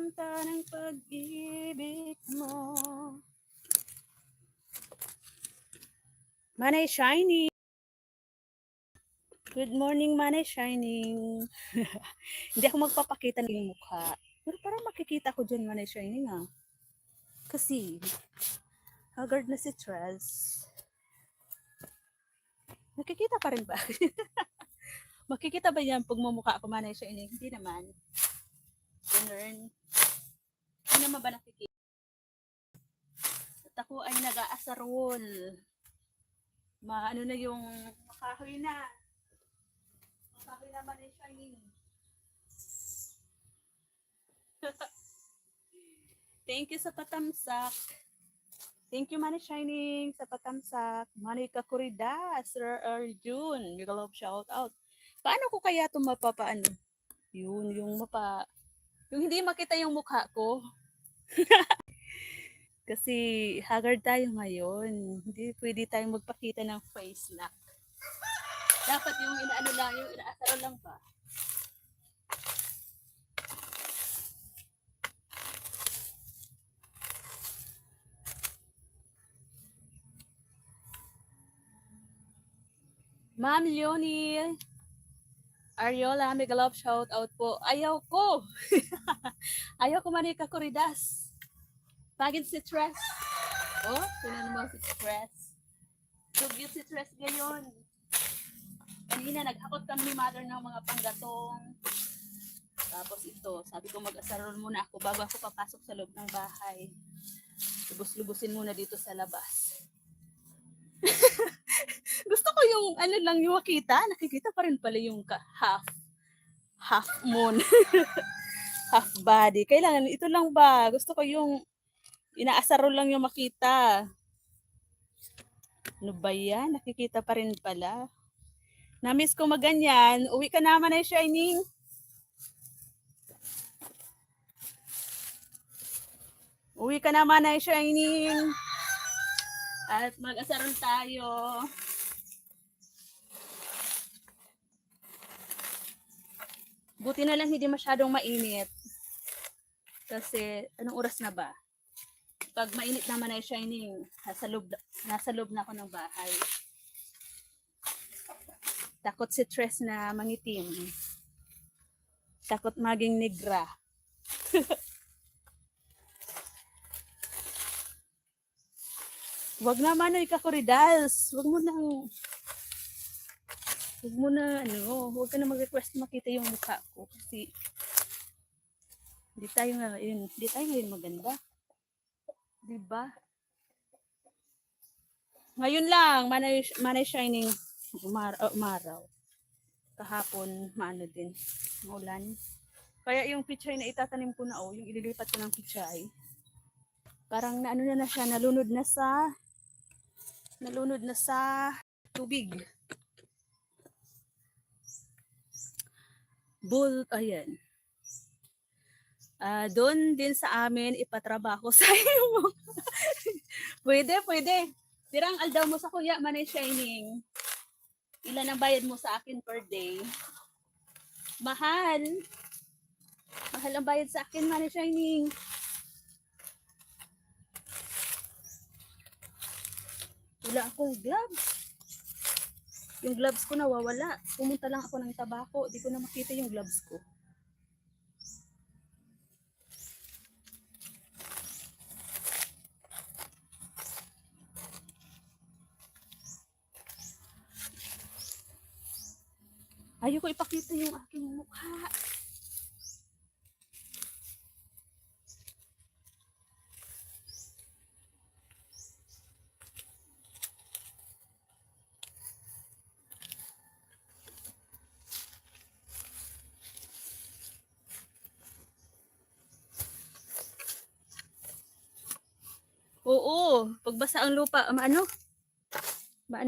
kanta ng pag-ibig mo. Manay Shining. Good morning, Manay Shining. Hindi ako magpapakita ng mukha. Pero parang makikita ko dyan, Manay Shining ah. Kasi, haggard na si Trez. Nakikita pa rin ba? Makikita ba yan pag mumukha ako, Manay Shining? Hindi naman. Ganun. Hindi naman ba nakikita? At ako ay nag-aasarol. Ano na yung makahoy na. Makahoy na, Manay Shining. Thank you sa patamsak. Thank you, Manay Shining, sa patamsak. Manay Kakurida, Sir Arjun. Big love shout out. Paano ko kaya ito mapapaano? Yun, yung hindi makita yung mukha ko. Kasi haggard tayo ngayon. Hindi pwede tayong magpakita ng face lock. Dapat yung inaano lang, yung inaasaro lang ba? Ma'am Leonie, Ariola, mega love shout out po. Ayaw ko. Ayaw ko Manay Kakuridas. Pagin si Tres. Oh, sinan mo si Tres. Sugyot si Tres ngayon. Kanina naghakot kami ni mother ng mga panggatong. Tapos ito, sabi ko mag-asarol muna ako bago ako papasok sa loob ng bahay. Lubos-lubusin muna dito sa labas. Gusto ko yung ano lang yung makita. Nakikita pa rin pala yung half moon. Half body. Kailangan ito lang ba? Gusto ko yung inaasarol lang yung makita. Ano ba yan? Nakikita pa rin pala. Namiss ko maganyan. Uwi ka naman ay Shining. Uwi ka naman ay Shining. At mag-asarol tayo. Buti na lang hindi masyadong mainit. Kasi anong oras na ba? Pag mainit naman ay Shining, nasa loob na ako ng bahay. Takot si Tres na mangitim. Takot maging negra. Wag naman ay Kakuridas. Wag mo wag ka na mag-request makita yung mukha ko kasi hindi tayo ngayon maganda. Diba? Ngayon lang, Manay Shining umaraw. Kahapon, din, maulan. Kaya yung pichay na itatanim ko na yung ililipat ko ng pichay. Parang na siya, nalunod na sa tubig. Ayan. Doon din sa amin ipatrabaho sa iyo. Pwede. Tirang aldaw mo sa kuya, Manay Shining. Ilan ang bayad mo sa akin per day? Mahal ang bayad sa akin, Manay Shining. Wala akong gloves. Yung gloves ko nawawala. Pumunta lang ako ng tabako. Di ko na makita yung gloves ko. Ayoko ipakita yung aking mukha. Oo, pagbasa ang lupa, maano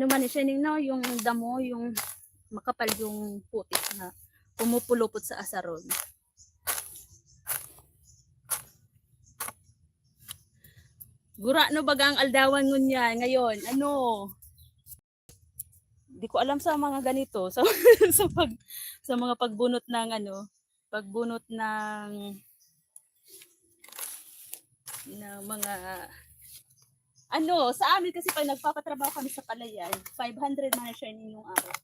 man Shining no, yung damo, yung makapal yung putik na pumupulupot sa asaron. Gura no bagang aldawan ngunya ngayon. Ano? Di ko alam sa mga ganito sa mga pagbunot ng pagbunot ng ng mga ano, sa amin kasi pag nagpapatrabaho kami sa palayan, 500 man siya yung araw.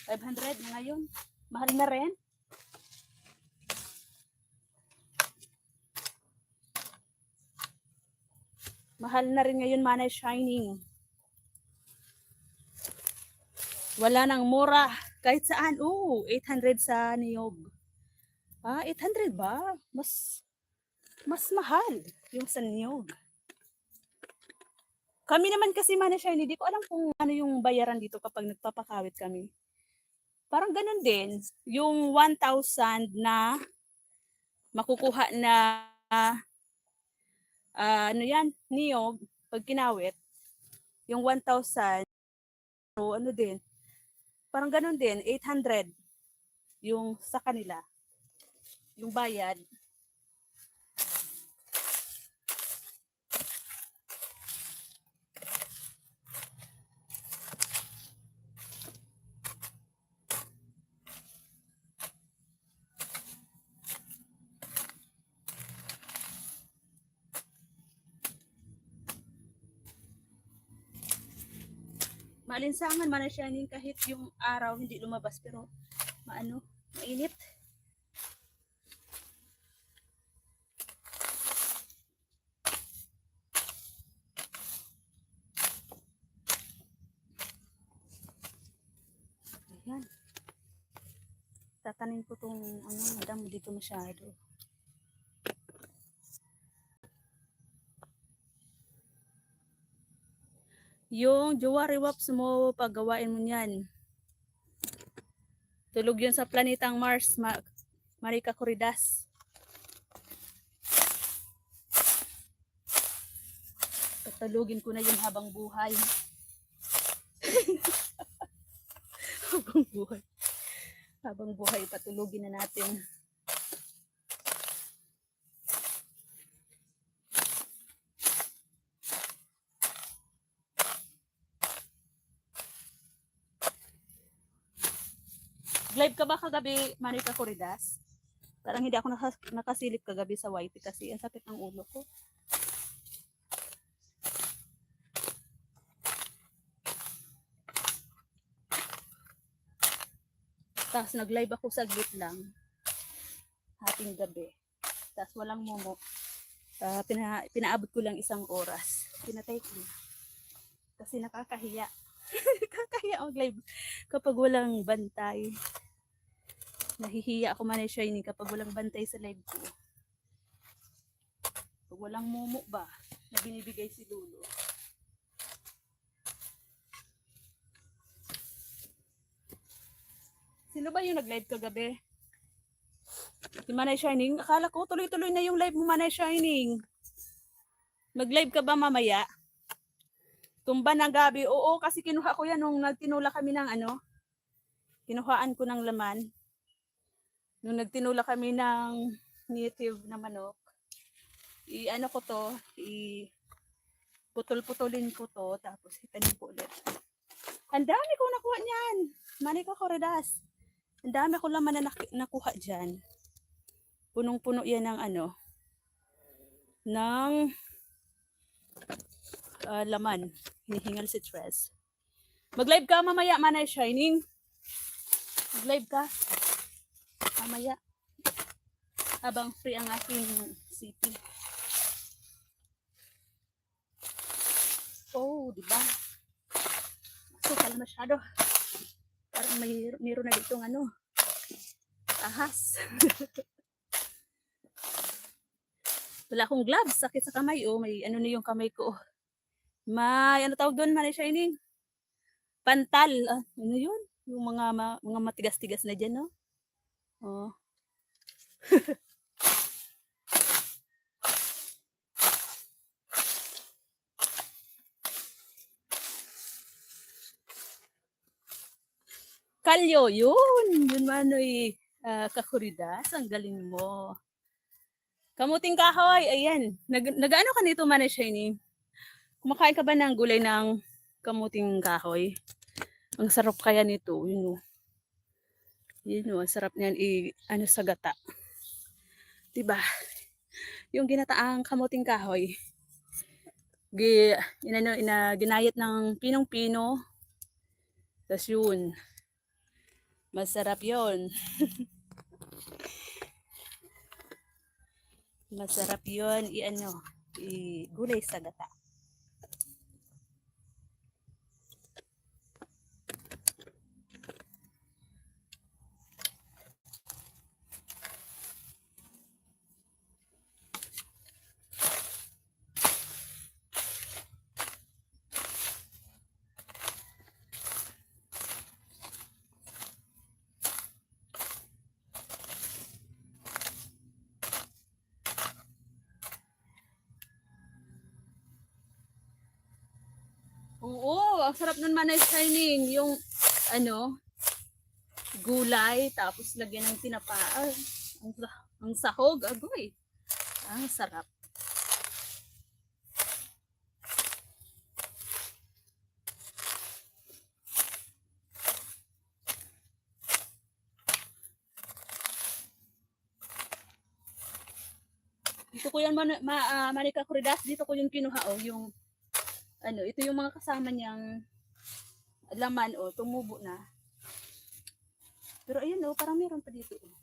500 na ngayon. Mahal na rin. Mahal na rin ngayon Manay Shining. Wala nang mura. Kahit saan. 800 sa niyog. 800 ba? Mas mahal yung sa niyog. Kami naman kasi Manay Shining, hindi ko alam kung ano yung bayaran dito kapag nagpapakawit kami. Parang ganun din. Yung 1,000 na makukuha na ano yan, niyog, pag kinawit, yung 1,000, so ano din, parang ganun din, 800 yung sa kanila, yung bayad. Maalinsangan man na siya kahit yung araw hindi lumabas pero mainit. Ayan. Tatanin ko tong madam dito masyado. Yung Jewelry Waps mo, paggawain mo niyan. Tulog yun sa planetang Mars, Marika Corridas. Patulugin ko na yun habang buhay. habang buhay. Habang buhay, patulugin na natin. Live ka ba kagabi, Marika Corridas? Parang hindi ako nakasilip kagabi sa YT kasi ang sakit ng ulo ko. Tapos nag-live ako saglit lang. Hating gabi. Tapos walang momo. Pinaabot ko lang 1 oras. Pinatay ko. Kasi nakakahiya. Nakakahiya ang live kapag walang bantay. Nahihiya ako Manay Shining kapag walang bantay sa live ko. Pag walang momo ba na binibigay si Lolo. Sino ba yung nag-live kagabi? Si Manay Shining? Akala ko tuloy-tuloy na yung live mo Manay Shining. Mag-live ka ba mamaya? Tumba ng gabi. Oo, kasi kinuha ko yan nung nagtinula kami ng kinuhaan ko ng laman. Nung nagtinula kami ng native na manok. Ko to, putol-putulin ko to, tapos itanim ko ulit. Ang dami ko nakuha niyan. Marika Corridas. Ang dami ko laman na nakuha dyan. Punong-puno yan ng ng laman. Hinihingal si Tres. Mag-live ka mamaya, Manay Shining. Mag-live ka mamaya. Habang free ang aking city. Diba? Masukal masyado. Parang mayroon na ditong ahas. Wala akong gloves. Sakit sa kamay. May na yung kamay ko. May tawag doon, Manay Shining? Pantal. Ano yun? Yung mga matigas-tigas na dyan, no? Kalyo, yun. Yun Manoy Kakuridas. Ang galing mo. Kamuting kahoy. Ayan. Nag-ano ka nito, Manay Shining? Kumakain ka ba ng gulay ng kamuting kahoy? Ang sarap kaya nito. Yun ang sarap niyan sa gata. Diba? Yung ginataang kamuting kahoy. Ginayat ng pinong-pino. Tapos yun. Masarap yun. Masarap yun. Gulay sa gata. Oo, ang sarap nun Manay Shining. Yung ano, gulay, tapos lagyan ng tinapa. Ang sahog, agoy. Ang sarap. Dito ko yan, Manika Corridas, dito ko yung kinuha, oh, yung, ito yung mga kasama niyang laman, oh, tumubo na. Pero ayun, oh, parang meron pa dito, oh.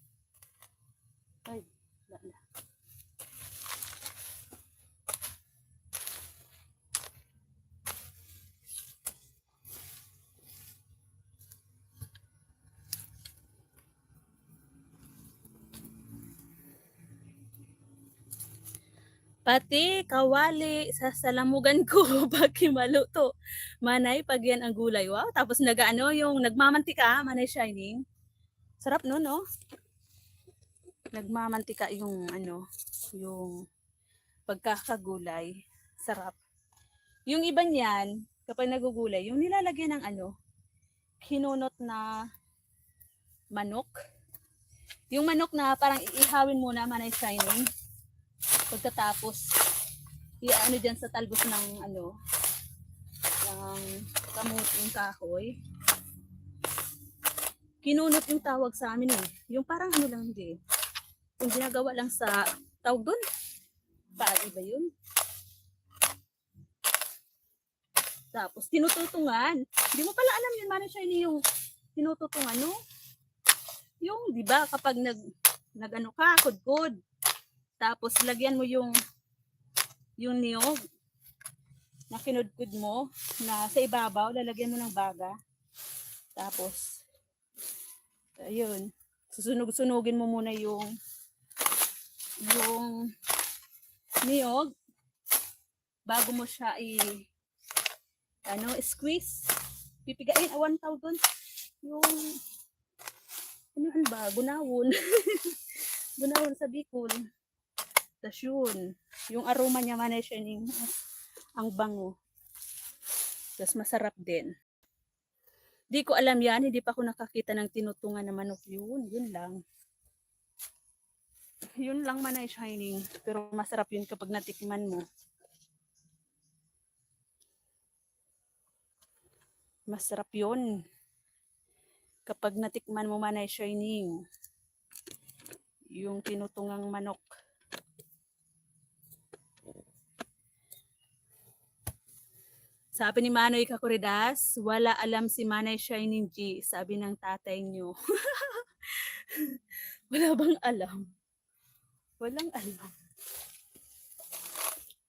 Ay, wala na. Pati kawali sa salamugan ko pag maluto. Manay pag yan ang gulay. Wow, tapos yung nagmamantika, Manay Shining. Sarap no, no? Nagmamantika yung yung pagkakagulay. Sarap. Yung iba niyan, kapag nagugulay, yung nilalagyan ng hinunot na manok. Yung manok na parang iihawin muna, Manay Shining. Pagkatapos, dyan sa talbos ng ng kamuting kahoy. Kinunot yung tawag sa amin eh. Yung parang lang din. Yung ginagawa lang sa tawag doon. Paano ba yun? Tapos tinututungan. Hindi mo pala alam yun, Manay Shining, yung tinututungan, no? Yung, di ba, kapag ka, kudkod. Tapos lagyan mo yung niyog na kinudkud mo na sa ibabaw, lalagyan mo ng baga. Tapos ayun, susunog-sunugin mo muna yung niyog bago mo siya squeeze. Pipigain 1,000 yung gunawon. Gunawon sa Bicol. Tapos yun, yung aroma niya Manay Shining, ang bango. Tapos masarap din. Di ko alam yan, hindi pa ako nakakita ng tinutungan na manok yun. Yun lang. Yun lang Manay Shining. Pero masarap yun kapag natikman mo. Masarap yun. Kapag natikman mo Manay Shining. Yung tinutungang manok. Sabi ni Manoy Kakuridas, wala alam si Manay Shining G. Sabi ng tatay nyo. Wala bang alam? Walang alam.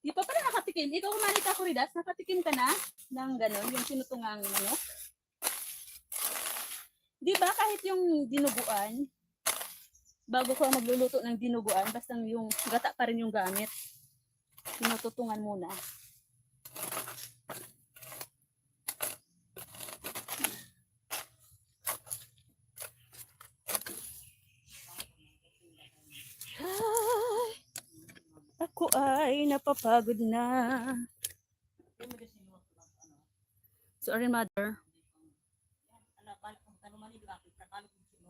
Di pa pala nakatikim. Ikaw, Manay Kakuridas, nakatikim ka na ng gano'n, yung tinutungang manok? Di ba kahit yung dinuguan, bago ko magluluto ng dinuguan, basta yung gata pa rin yung gamit, tinututungan muna. Ako ay napapagod na. Sorry, mother.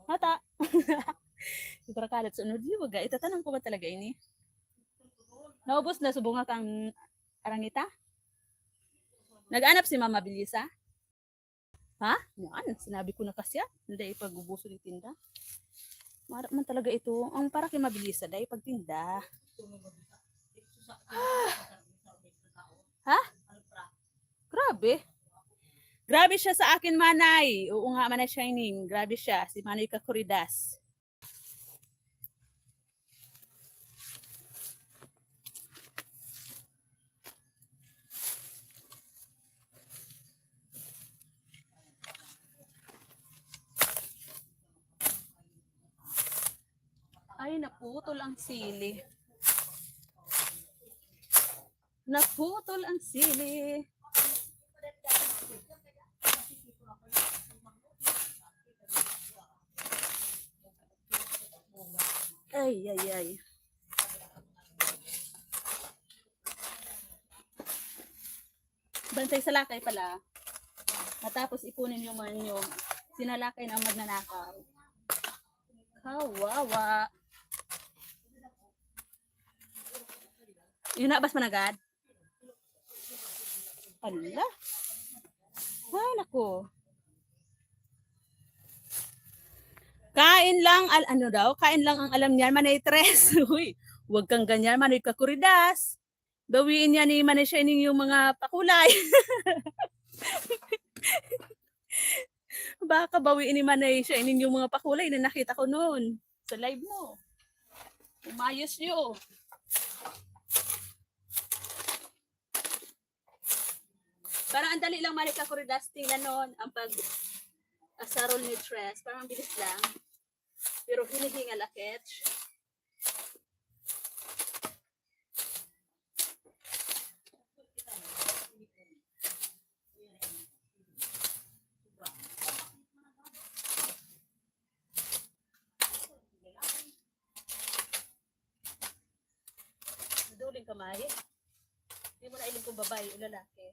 Mata. Iparakalat sa unod. Waga, itatanong ko ba talaga ini? Naubos na subunga kang arangita? Nag-anap si Mama Bilisa? Ha? Yan, sinabi ko na kasi hindi ipag-ubuso ng tinda. Marap man talaga ito. Ang para kay Mabilisa, dahil pagtinda. Ha? Grabe. Grabe siya sa akin, Manay. Oo nga, Manay Shining. Grabe siya. Si Manay Kakuridas. Ay, naputol ang sili. Naputol ang sili. Ay, ay, ay. Bantay sa lakay pala. Matapos ipunin yung mga yung sinalakay na magnanakaw. Kawawa. Yun na, bas managad? Ala. Ay, naku. Kain lang, ano daw? Kain lang ang alam niyan, Manay Tres. Uy, huwag kang ganyan, Manay Kakuridas. Bawiin niya ni Manay Shining yung mga pakulay. Baka bawiin ni Manay Shining yung mga pakulay na nakita ko noon sa live mo. Umayos yun. Parang ang dali lang, Manay Kakuridas, tingnan noon ang pag-asarol ni Tres. Parang bilis lang. Pero hinihingal akit. Duling kamay. Hindi mo na ilim kung babae o lalaki.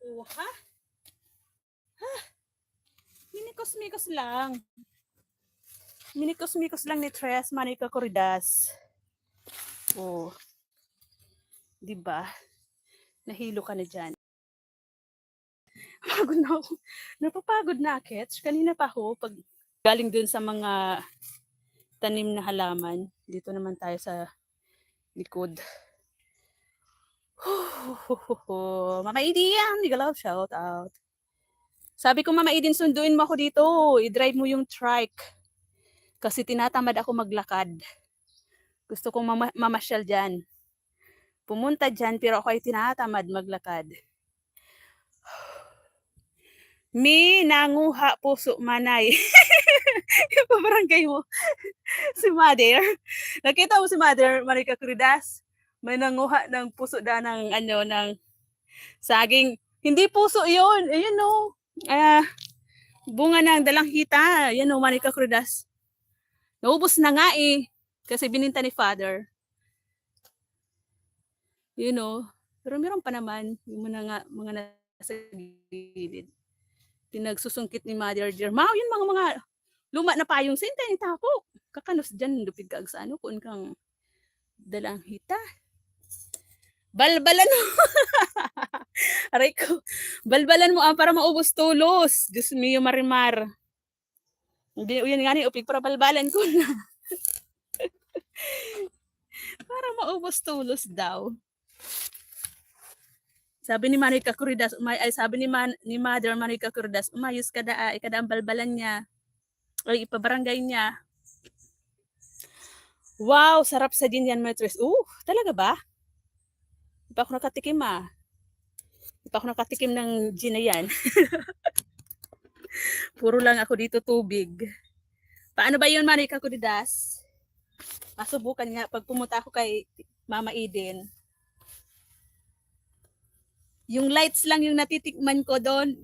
Oh, ha? Ha? Minikos-mikos lang. Minikos-mikos lang ni Tres, Manay Kakuridas. Oh. Diba? Nahilo ka na dyan. Pagod na ako. Napapagod na, Kets. Kanina pa ako, pag galing dun sa mga tanim na halaman. Dito naman tayo sa likod. Mama Idian, Nigalaw, shout out. Sabi ko, Mama Idin, sunduin mo ako dito. I-drive mo yung trike. Kasi tinatamad ako maglakad. Gusto kong mamasyal dyan. Pumunta dyan, pero ako ay tinatamad maglakad. Mi nanguha puso Manay. Yung pabarangay mo. Si Mother. Nakita mo si Mother, Manay Kakuridas? May nanguha ng puso da ng ano, ng saging. Hindi puso yun. Ayun o. Bunga ng dalanghita. Yan o, Manay Kakuridas. Naubos na nga eh. Kasi bininta ni Father. Yun o. Pero meron pa naman. Yung mga nasa gilid. Pinagsusungkit ni Mother dear. Mao, yun mga luma na payong sintay ni tako. Kakanos dyan, lupig ka sa ano, kung kang dalanghita. Balbalan mo. Aray ko. Balbalan mo para maubos tulos. Diyos mio, Marimar. Hindi, yan nga ni, upig para balbalan ko na. Para maubos tulos daw. Sabi ni Manay Kakuridas, sabi ni Mother Manay Kakuridas, umayos ka da, ikada ang balbalan niya. Ay, ipabarangay niya. Wow, sarap sa din yan, Matres. Talaga ba? Di pa ako nakatikim ah. Di pa ako nakatikim ng gin na yan. Puro lang ako dito tubig. Paano ba yun, Manay Kakuridas? Masubukan nga pag pumunta ako kay Mama Eden. Yung lights lang yung natitikman ko doon.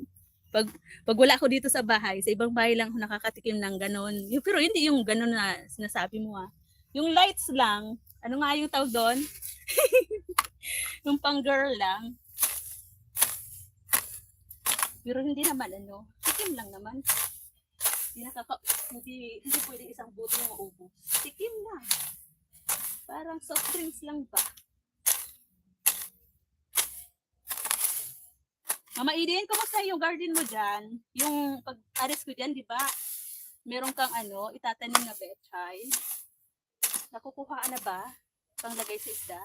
Pag wala ako dito sa bahay, sa ibang bahay lang ako nakakatikim ng ganon. Pero hindi yung ganon na sinasabi mo ah. Yung lights lang, ano nga yung tawag doon? Yung pang girl lang. Pero hindi naman ano, tikim lang naman. Hindi pwede isang buto ng maubos. Tikim lang. Parang soft drinks lang ba? Mama Eden, kumusta yung garden mo dyan? Yung pag-aris ko dyan, di ba? Meron kang itatanim na betchay. Nakukuhaan na ba? Panglagay sa isda?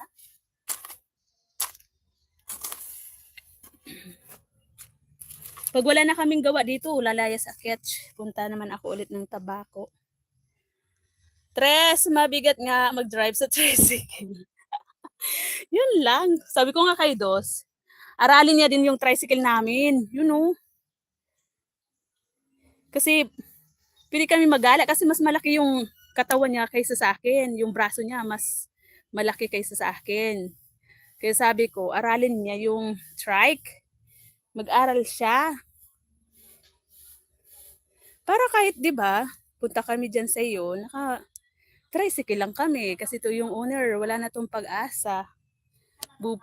Pag wala na kaming gawa dito, lalaya sa Ketch. Punta naman ako ulit ng Tabaco. Tres, mabigat nga mag-drive sa tricycle. Yun lang. Sabi ko nga kay Dos, aralin niya din yung tricycle namin. You know. Kasi, pili kami magala kasi mas malaki yung katawan niya kaysa sa akin. Yung braso niya mas malaki kaysa sa akin. Kaya sabi ko, aralin niya yung trike. Mag-aral siya. Para kahit, di ba, punta kami dyan sa iyo, tricycle lang kami kasi ito yung owner, wala na tong pag-asa.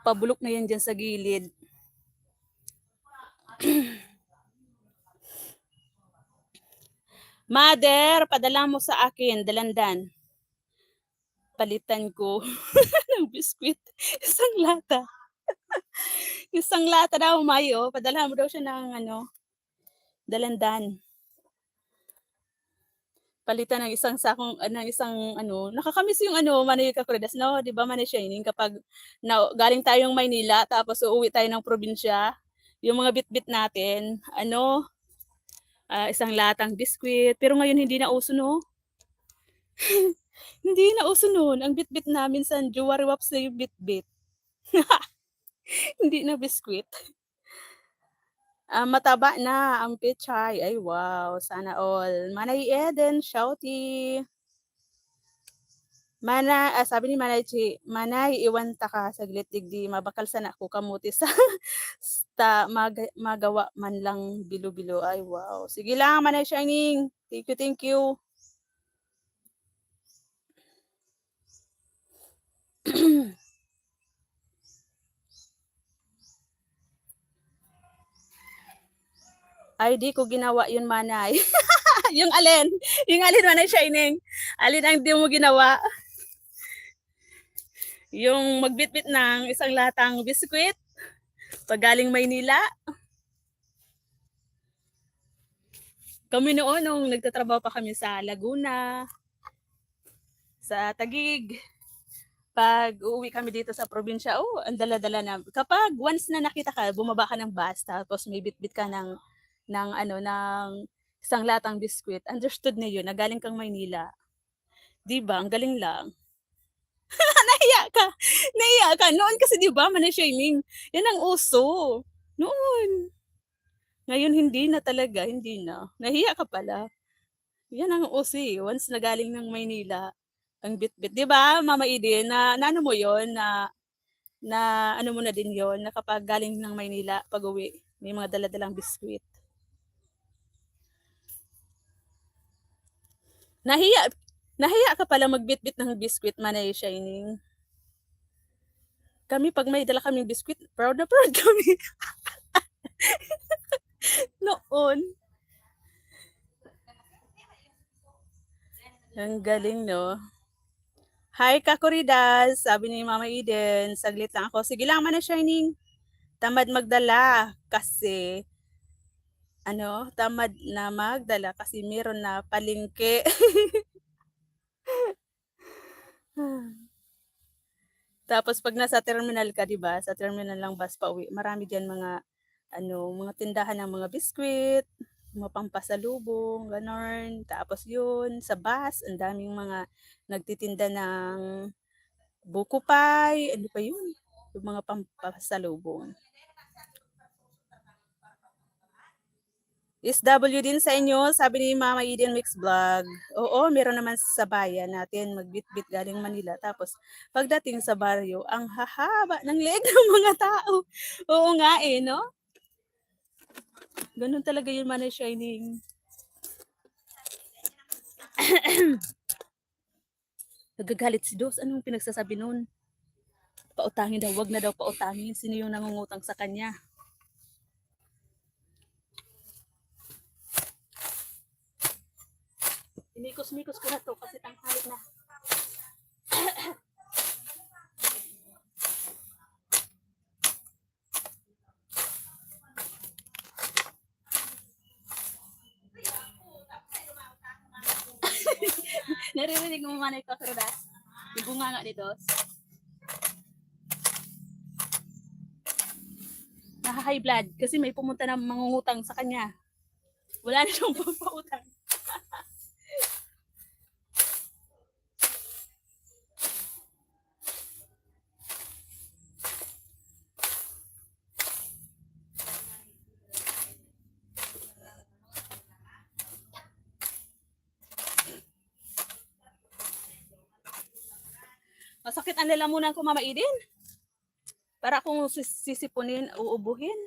Pabulok na yan dyan sa gilid. Mother, padala mo sa akin, dalandan. Palitan ko ng biskwit. Isang lata. Isang lata daw, Mayo. Padala mo daw siya ng dalandan. Palitan ng isang sakong nakakamiss yung Manay Kakredas, no? 'Di ba, Manay Shining, kapag galing tayong Maynila tapos uuwi tayo ng probinsya, yung mga bitbit natin, isang latang biskwit. Pero ngayon hindi na uso, no? Hindi na uso noon. Ang bitbit namin sa Juwariwaps na yung bitbit. Hindi na biskwit. Mataba na ang pechay. Ay, wow. Sana all. Manay Eden, shouty. Sabi ni Manay, iwan ta ka saglit digdi, mabakal sana ako kamuti sa magawa man lang bilo-bilo. Ay, wow. Sige lang, Manay Shining. Thank you, thank you. Ay, di ko ginawa yun, Manay. Yung alin? Yung alin, Manay Shining? Alin ang di mo ginawa? Yung magbitbit ng isang latang biskwit pag galing Maynila. Kami noon, nung nagtatrabaho pa kami sa Laguna, sa Taguig, pag uuwi kami dito sa probinsya, ang dala-dala na. Kapag once na nakita ka, bumaba ka ng bus, tapos may bitbit ka ng isang latang biskwit, understood na yun, na galing kang Maynila. Diba? Ang galing lang. Nahiya ka. Nahiya ka. Noon kasi diba, Manay Shining, yan ang uso. Noon. Ngayon hindi na talaga, hindi na. Nahiya ka pala. Yan ang uso eh. Once na galing ng Maynila, ang bitbit. Diba, Mama Eden, na ano mo yon na ano mo na din yon na kapag galing ng Maynila, pag uwi, may mga daladalang biskwit. Nahiya ka pala magbitbit ng biskwit, Manay Shining. Kami, pag may dala kaming biskwit, proud na proud kami. Noon. Ang galing, no? Hi, Kakuridas. Sabi ni Mama Eden, saglit lang ako. Sige lang, Manay Shining. Tamad magdala kasi tamad na magdala kasi meron na palengke. Tapos pag nasa terminal ka, 'di ba? Sa terminal ng bus pauwi, marami diyan mga tindahan ng mga biskwit, mga pampasalubong, ganon. Tapos yun, sa bus, ang daming mga nagtitinda ng buko pie, ano pa yun? Yung mga pampasalubong. SW din sa inyo, sabi ni Mama Eden Mix Vlog. Oo, meron naman sa bayan natin, magbitbit galing Manila. Tapos, pagdating sa baryo, ang hahaba ng leg ng mga tao. Oo nga eh, no? Ganun talaga yun, Manay Shining. Nagagalit si Dos. Anong pinagsasabi nun? Pautangin daw, wag na daw pautangin. Sino yung nangungutang sa kanya? Inikos-mikos ko na to kasi tanghali na. Naririnig mo man ito, Kridas? Yung bunga nga ni Dos. Naka-high blood kasi may pumunta na mangungutang sa kanya. Wala na siyang papautang. Masakit ang lalamunan ko, Mama Eden. Para kung sisipunin, uubuhin.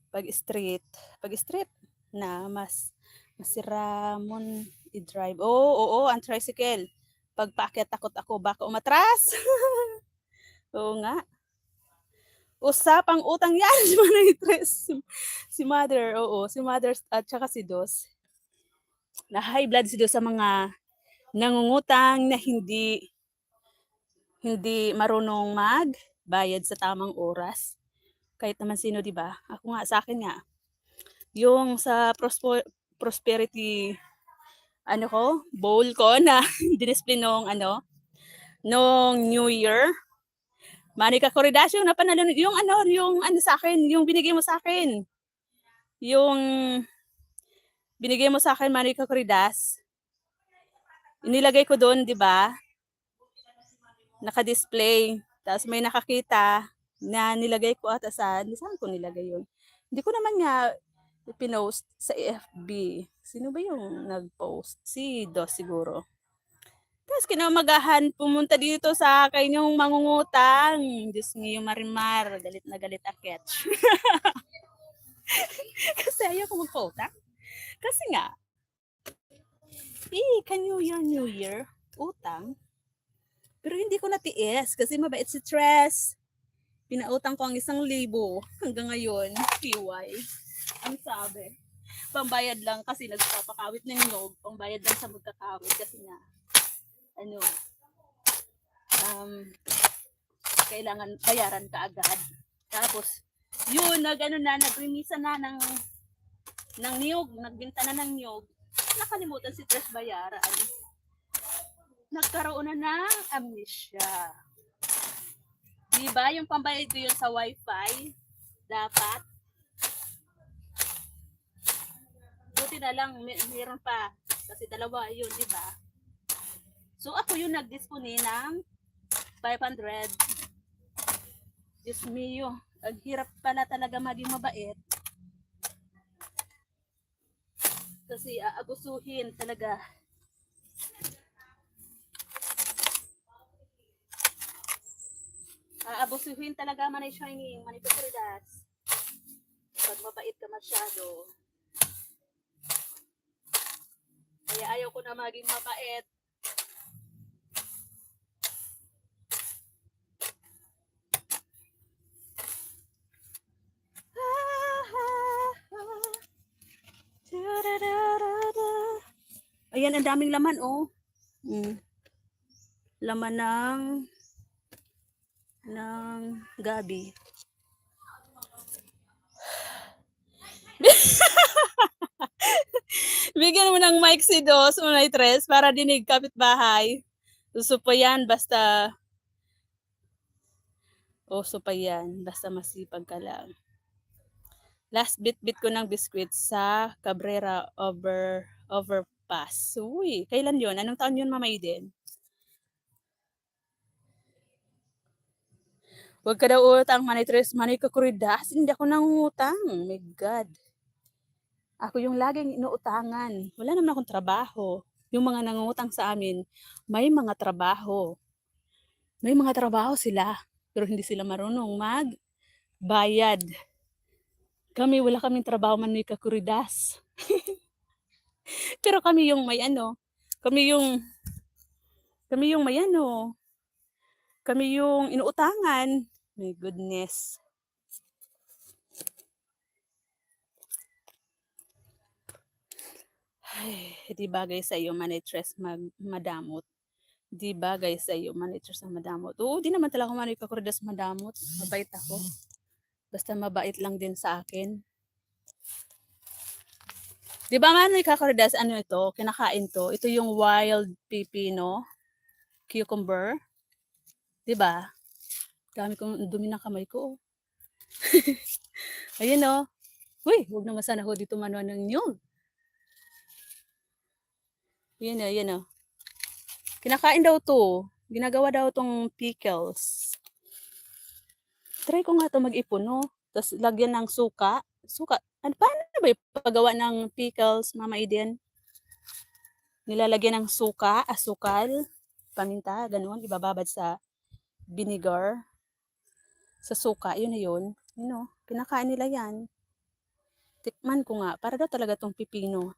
pag street na masira mon i-drive. Oo, ang tricycle. Pag paakyat takot ako baka umatras. Oo nga. Usapang utang yan si Manay Tres. Si Mother, oo. Si Mother at saka si Dos. Na high blood si Dos sa mga nangungutang na hindi marunong magbayad sa tamang oras. Kahit naman sino, di ba? Ako nga, sa akin nga. Yung sa prosperity bowl ko na dinisplay nung New Year. Manika Corridas yung napanalo yung sa akin, yung binigay mo sa akin. Yung binigay mo sa akin, Manika Corridas. Inilagay ko doon, 'di ba? Naka-display. Tapos may nakakita na nilagay ko ata saan ko nilagay yun. Hindi ko naman nga pinost sa FB. Sino ba yung nag-post? Si Dos siguro. Tapos kinamagahan, pumunta dito sa akin yung mangungutang. Diyos ngayon Marimar, galit na galit akit. Kasi ayaw ko magpautang. Kasi nga, can New Year, utang. Pero hindi ko natiis kasi mabait si Tres. Pinautang ko ang 1,000 hanggang ngayon, PY. Ang sabi, pambayad lang kasi nagpapakawit ng nyog, pambayad lang sa magkakawit kasi nga, kailangan bayaran ka agad. Tapos, yun, nagremisa na ng niyog, nagbinta na ng niyog. Nakalimutan si Tres bayaran. Nagkaroon na ng amnesia. Diba, yung pambayad ko yun sa wifi, dapat. Buti na lang, mayroon pa. Kasi dalawa yun, diba? So, ako yung nag-dispone ng 500. Diyos mio, ang hirap pala talaga maging mabait. Kasi aabusuhin talaga. Aabusuhin talaga Manay Shining, Manay Corridas. Pag mabait ka masyado. Kaya ayaw ko na maging mabait. Ayan, ang daming laman, oh. Laman ng gabi. Bigyan mo ng mic si Dos, Manay Tres, para dinig kapitbahay. Susupa yan, basta... supa yan, basta masipag ka lang. Last bit ko ng biskwit sa Cabrera overpass. Uy, kailan yun? Anong taon yun, Mama Eden? Huwag ka daw utang, Manay Tres, Manay Corridas. Hindi ako nangutang. Oh my God. Ako yung laging inuutangan. Wala naman akong trabaho. Yung mga nangungutang sa amin, may mga trabaho. May mga trabaho sila. Pero hindi sila marunong magbayad. Kami, wala kaming trabaho, Manay Corridas. Pero kami yung may kami yung may kami yung inuutangan. My goodness. Ay, di bagay sa iyo, Manay Tres, madamot. Di bagay sa iyo, Manay Tres, na madamot. Oo, di naman talaga Manay Corridas madamot. Mabait ako. Basta mabait lang din sa akin. Di ba man kakoridas, ano ito, kinakain to. Ito yung wild pipino, cucumber. Di ba? Dami kong dumi ng kamay ko. Ayun oh. Uy, huwag naman sana ho dito manuan ng nyug. Yan oh. Kinakain daw to. Ginagawa daw tong pickles. Try ko nga to mag-ipon, no? Tapos lagyan ng suka. Suka. Ano, paano ba yung paggawa ng pickles, Mama Eden? Nilalagyan ng suka, asukal, paminta, ganun. Ibababad sa vinegar. Sa suka, yun na yun. You know, kinakain nila yan. Tikman ko nga. Para daw talaga tong pipino.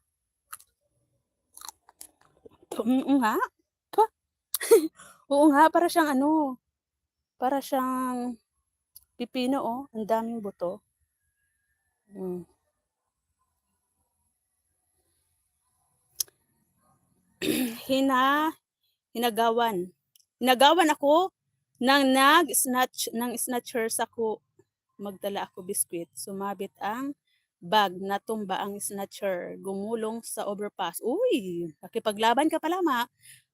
Nga. Oo nga, para siyang ano. Para siyang pipino, oh. Ang daming buto. Hinagawan. Hinagawan ako ng snatchers ako. Magdala ako biskwit. Sumabit ang bag, natumba ang snatcher, gumulong sa overpass. Uy, nakipaglaban ka pala,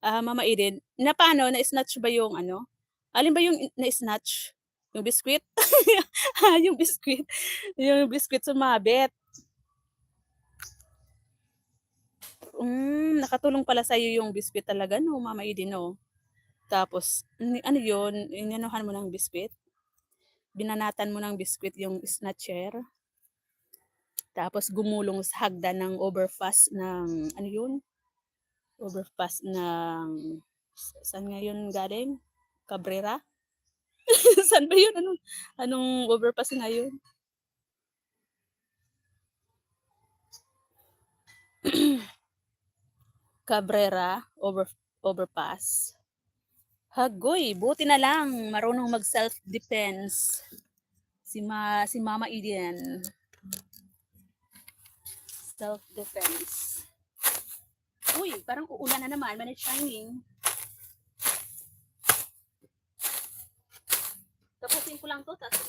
Mama Eden. Na paano? Na-snatch ba yung ano? Alin ba yung na-snatch? Yung biskwit? Yung biskwit. Yung biskwit sumabit. Nakatulong pala sa'yo yung biskwit talaga, no, Mama Eden, no? Tapos, ano yun? Inanuhan mo ng biskwit? Binanatan mo ng biskwit yung snatcher? Tapos gumulong sa hagdan ng overpass ng, ano yun? Overpass ng, saan nga yun galing? Cabrera? Saan ba yun? Anong overpass nga yun? Cabrera overpass. Hagoy, buti na lang marunong mag self-defense si Mama Eden. Self-defense. Uy, parang uulan na naman, man it's shining. Tapusin ko lang to, tapos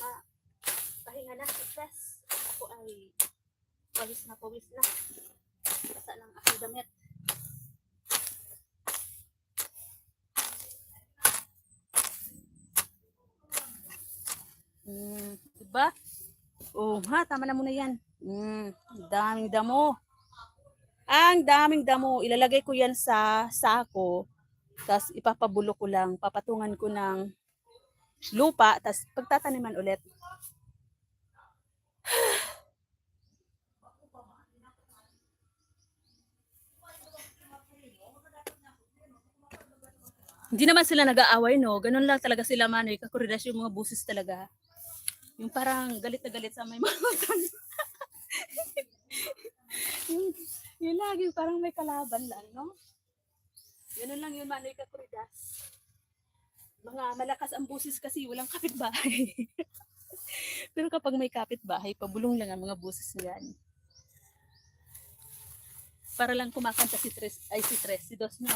pahinga na, stress. Ako ay pawis na. Basta lang aking damit. Diba? Oh, tama na muna yan. Daming damo. Ang daming damo. Ilalagay ko yan sa sako. Tapos ipapabulok ko lang. Papatungan ko ng lupa. Tapos pagtataniman ulit. Hindi naman sila nag-aaway, no? Ganun lang talaga sila, Manoy. Kakuridas yung mga buses talaga. Yung parang galit na galit sa may mga yung lagi parang may kalaban lang, no? Ganun lang yun, Manoy, kakuridas. Mga malakas ang buses kasi walang kapitbahay. Pero kapag may kapitbahay, pabulong lang ang mga buses niyan. Para lang kumakanta si Dos, no?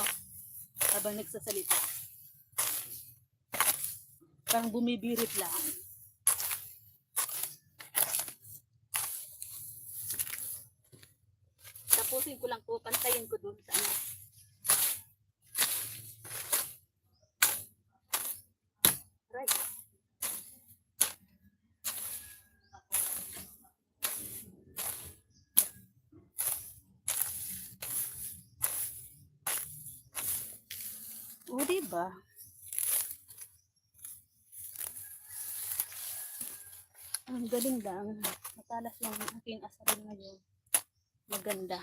Habang nagsasalita. Parang bumibirit lang. Tapusin ko lang to, pantayin ko dun sa ano. Right. O, diba? Ang galing lang. Matalas lang ang aking asarin ngayon. Maganda.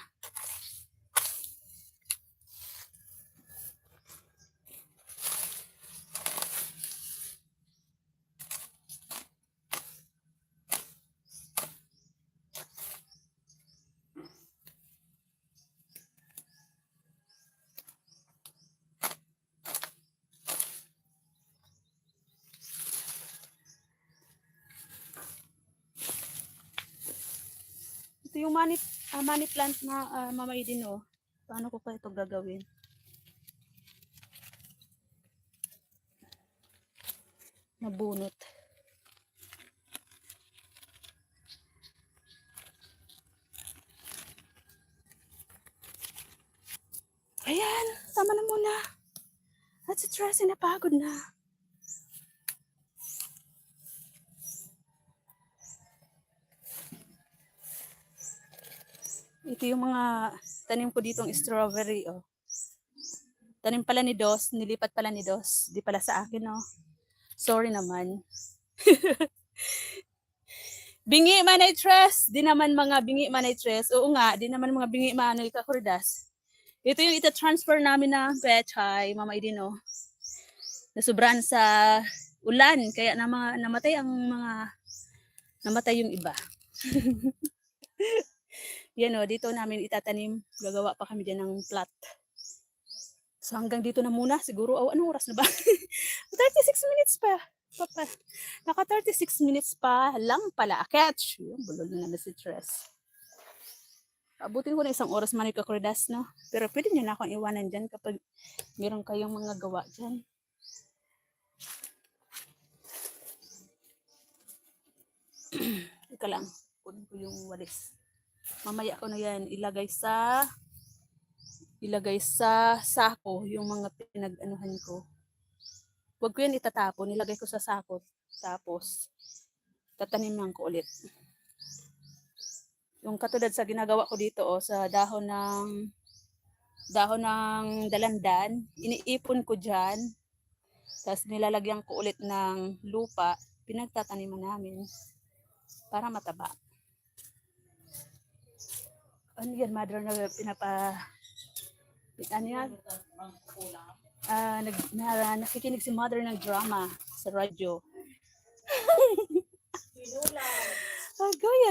Ito yung money plant na Mama Eden, oh. Paano ko pa ito gagawin? Nabunot. Ayan, tama na muna. At si Tracy napagod na. Ito yung mga tanim ko ditong strawberry, oh. Tanim pala ni Dos, nilipat pala ni Dos. Di pala sa akin, oh. Sorry naman. Bingi manay tres, di naman mga bingi manay tres. Oo nga, di naman mga bingi manay kakuridas. Ito yung ita-transfer namin na pechay, Mama Idin, oh. Nasubrahan sa ulan, kaya namatay yung iba. Yan, oh, dito namin itatanim. Gagawa pa kami dyan ng plot. So hanggang dito na muna. Siguro, anong oras na ba? 36 minutes pa. Naka 36 minutes pa lang pala. Catch! Yung bulol na naman si Tres. Abutin ko na isang oras man ikakuridas, no? Pero pwede nyo na akong iwanan dyan kapag meron kayong mga gawa dyan. Ika lang. Kunin ko yung walis. Mamaya ko na yan ilagay sa sako yung mga pinag-anuhan ko. Huwag ko yan itatapon, nilagay ko sa sako. Tapos, tataniman ko ulit. Yung katulad sa ginagawa ko dito, oh, sa dahon ng dalandan, iniipon ko dyan. Tapos nilalagyan ko ulit ng lupa, pinagtataniman namin para mataba. Ano yan, mother, na ano yan? Nakikinig si mother ng drama sa radyo.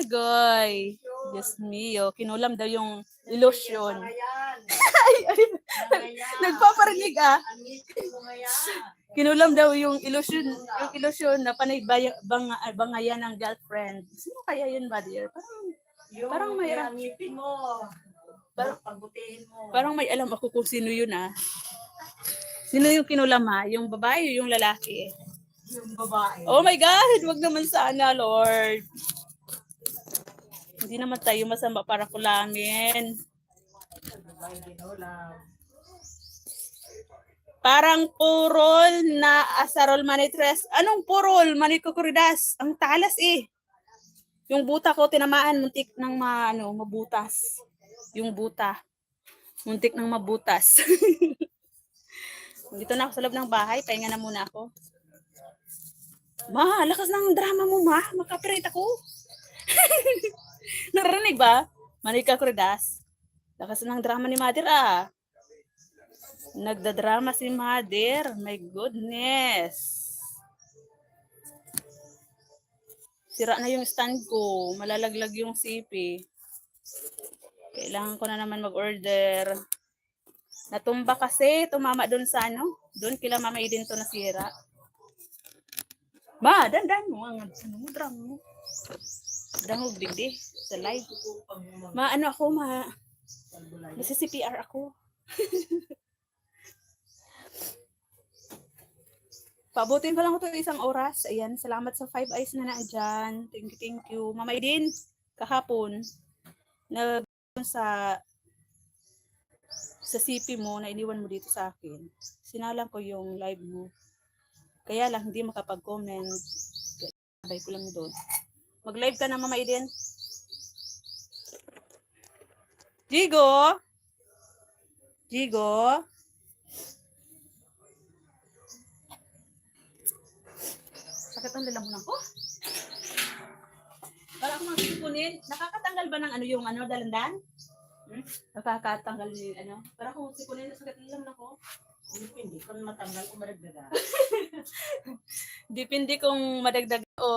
Agoy. Diyos mio, kinulam daw yung ilusyon. Nagpaparinig ah. Kinulam daw yung ilusyon na panay bangayan ng girlfriend. Sino kaya yun, mother? Parang may ngipin mo. Parang may alam ako kung sino yun ah. Sino yung kinulam ha? Yung babae o yung lalaki? Yung babae. Oh my God! Wag naman sana, Lord. Hindi naman tayo masama para kulamin. Parang purol na asarol manitres. Anong purol? Manikukuridas. Ang talas eh. Yung buta ko tinamaan, muntik ng mabutas. Yung buta. Muntik ng mabutas. Dito na ako sa loob ng bahay. Pahinga na muna ako. Ma, lakas ng drama mo, ma. Makapirit ako. Narinig ba? Manika Kuridas. Lakas ng drama ni Mother, ah. Nagdadrama si Mother. My goodness. Sira na yung stand ko. Malalaglag yung CP. Kailangan ko na naman mag-order. Natumba kasi. Tumama doon sa doon kila Mama Idin to nasira. Ma, dandan mo ang drama mo. Dangog digdi sa live. Nasa CPR ako. Paabutin ko lang ito isang oras. Ayan, salamat sa 5 eyes na dyan. Thank you. Mama Idin, kahapon, sa CP mo na iniwan mo dito sa akin. Sinalang ko yung live mo. Kaya lang, hindi makapag-comment. Sabay ko lang doon. Mag-live ka na, Mama Idin. Jigo? Sakit ang lalamunan ko. Para ako magsipunin. Nakakatanggal ba ng yung dalandan? Nakakatanggal ni Para kung sipunin, sakit ang lalamunan ko. Depende kung matanggal o madagdaga. Depende kung madagdag o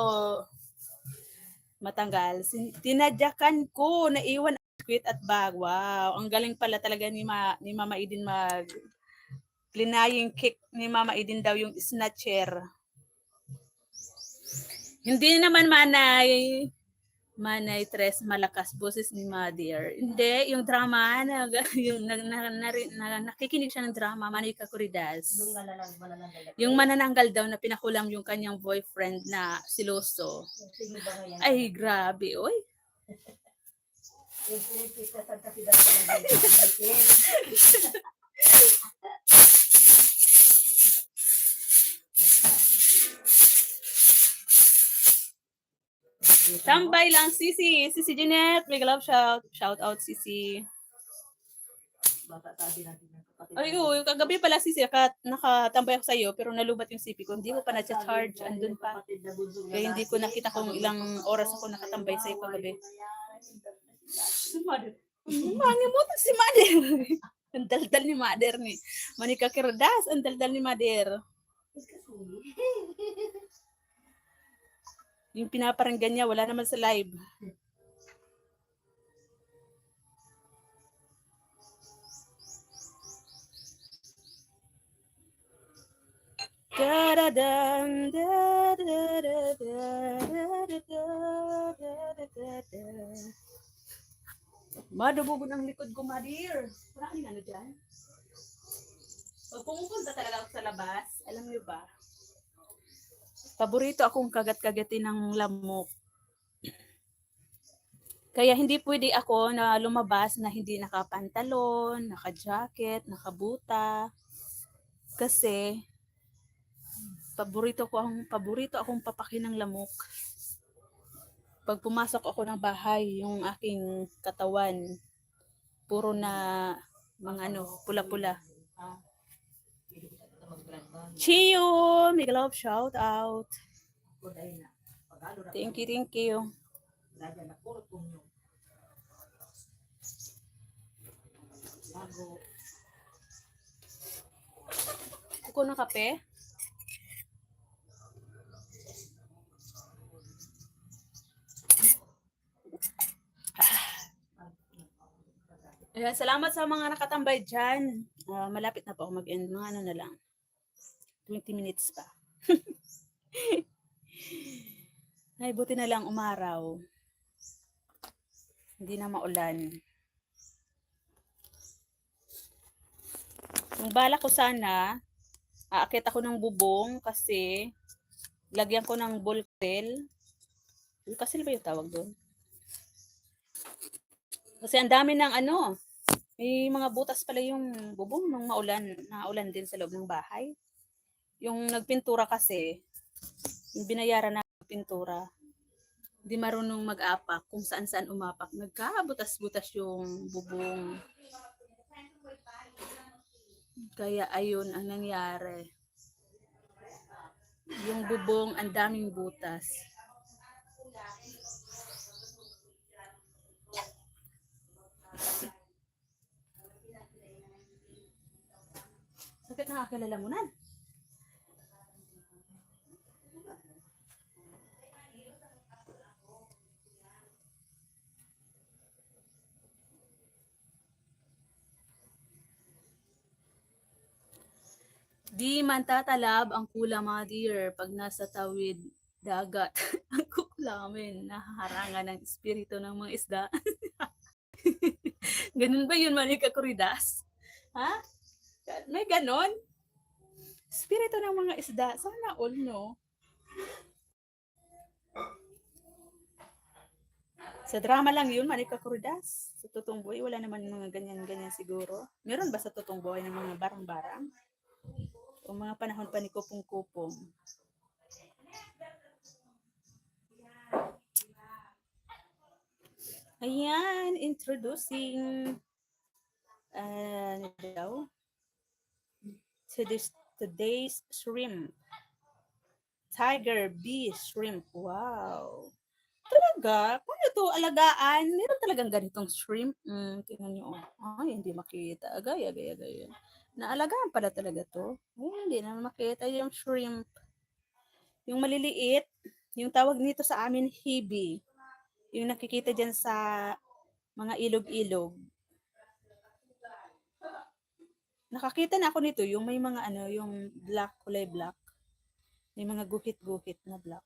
matanggal. Tinadyakan ko, naiwan ang quit at bag. Wow, ang galing pala talaga ni Mama Idin plinaying kick ni Mama Idin daw yung snatcher. Hindi naman manay tres malakas boses ni Mother. Hindi, yung drama nakikinig siya ng drama, Manika Kuridas. Yung manananggal daw na pinakulam yung kanyang boyfriend na siloso. Ay, grabe, oy. Tambay lang, Sisi. Sisi Jeanette, big love shout out, Sisi. Ay, oo, kagabi pala, Sisi, nakatambay ako sa'yo, pero nalubat yung CP ko. Hindi ko pa na-charge, andun pa. Kaya hindi ko nakita kung ilang oras ako nakatambay sa'yo kagabi. Mani mo to si Mother. Ang daldal ni Mother ni. Manika Kirdas, ang daldal ni Mother. Yung pinaparanggan niya, wala naman sa live. Madubugod ang likod ko, Madir. Wala kang ano dyan? Pag pumupunta talaga ako sa labas, alam niyo ba? Paborito akong kagat-kagatin ng lamok. Kaya hindi pwede ako na lumabas na hindi nakapantalon, naka-jacket, nakabuta. Kasi paborito akong papakin ng lamok. Pag pumasok ako ng bahay, yung aking katawan puro na mga pula-pula. Chiyo, may love shout out. Thank you. Kuko ng kape? Ayan, salamat sa mga nakatambay dyan. Malapit na po ako mag-end. Mga na lang. 20 minutes pa. Ay, buti na lang umaraw. Hindi na maulan. Ang bala ko sana, aakit ako ng bubong kasi lagyan ko ng bulkasil. Bulkasil ba yung tawag doon? Kasi ang dami ng may mga butas pala yung bubong nung naulan din sa loob ng bahay. Yung nagpintura kasi, yung binayaran na pintura, hindi marunong mag-apak kung saan-saan umapak. Nagkabutas-butas yung bubong. Kaya ayun ang nangyari. Yung bubong, ang daming butas. Sakit na aking lalamunan. Di man tatalab ang kula, mga dear, pag nasa tawid dagat. Ang kuklamin, nahaharangan ng espiritu ng mga isda. Ganun ba yun, Manika Kuridas? Ha? May ganon? Espiritu ng mga isda. Sana all, no? Sa drama lang yun, Manika Kuridas. Sa totoong buhay, wala naman mga ganyan-ganyan siguro. Meron ba sa totoong buhay ng mga barang-barang? O mga panahon pa ni Kupong-Kupong? Ayan, introducing today's shrimp. Tiger Bee shrimp. Wow. Talaga? Paano ito alagaan? Meron talagang ganitong shrimp? Tingnan nyo. Ay, hindi makita. Agay. Naalagaan pala talaga to. Ay, hindi na makita yung shrimp. Yung maliliit, yung tawag nito sa amin, hibi. Yung nakikita dyan sa mga ilog-ilog. Nakakita na ako nito, yung may mga yung black, kulay black. May mga guhit-guhit na black.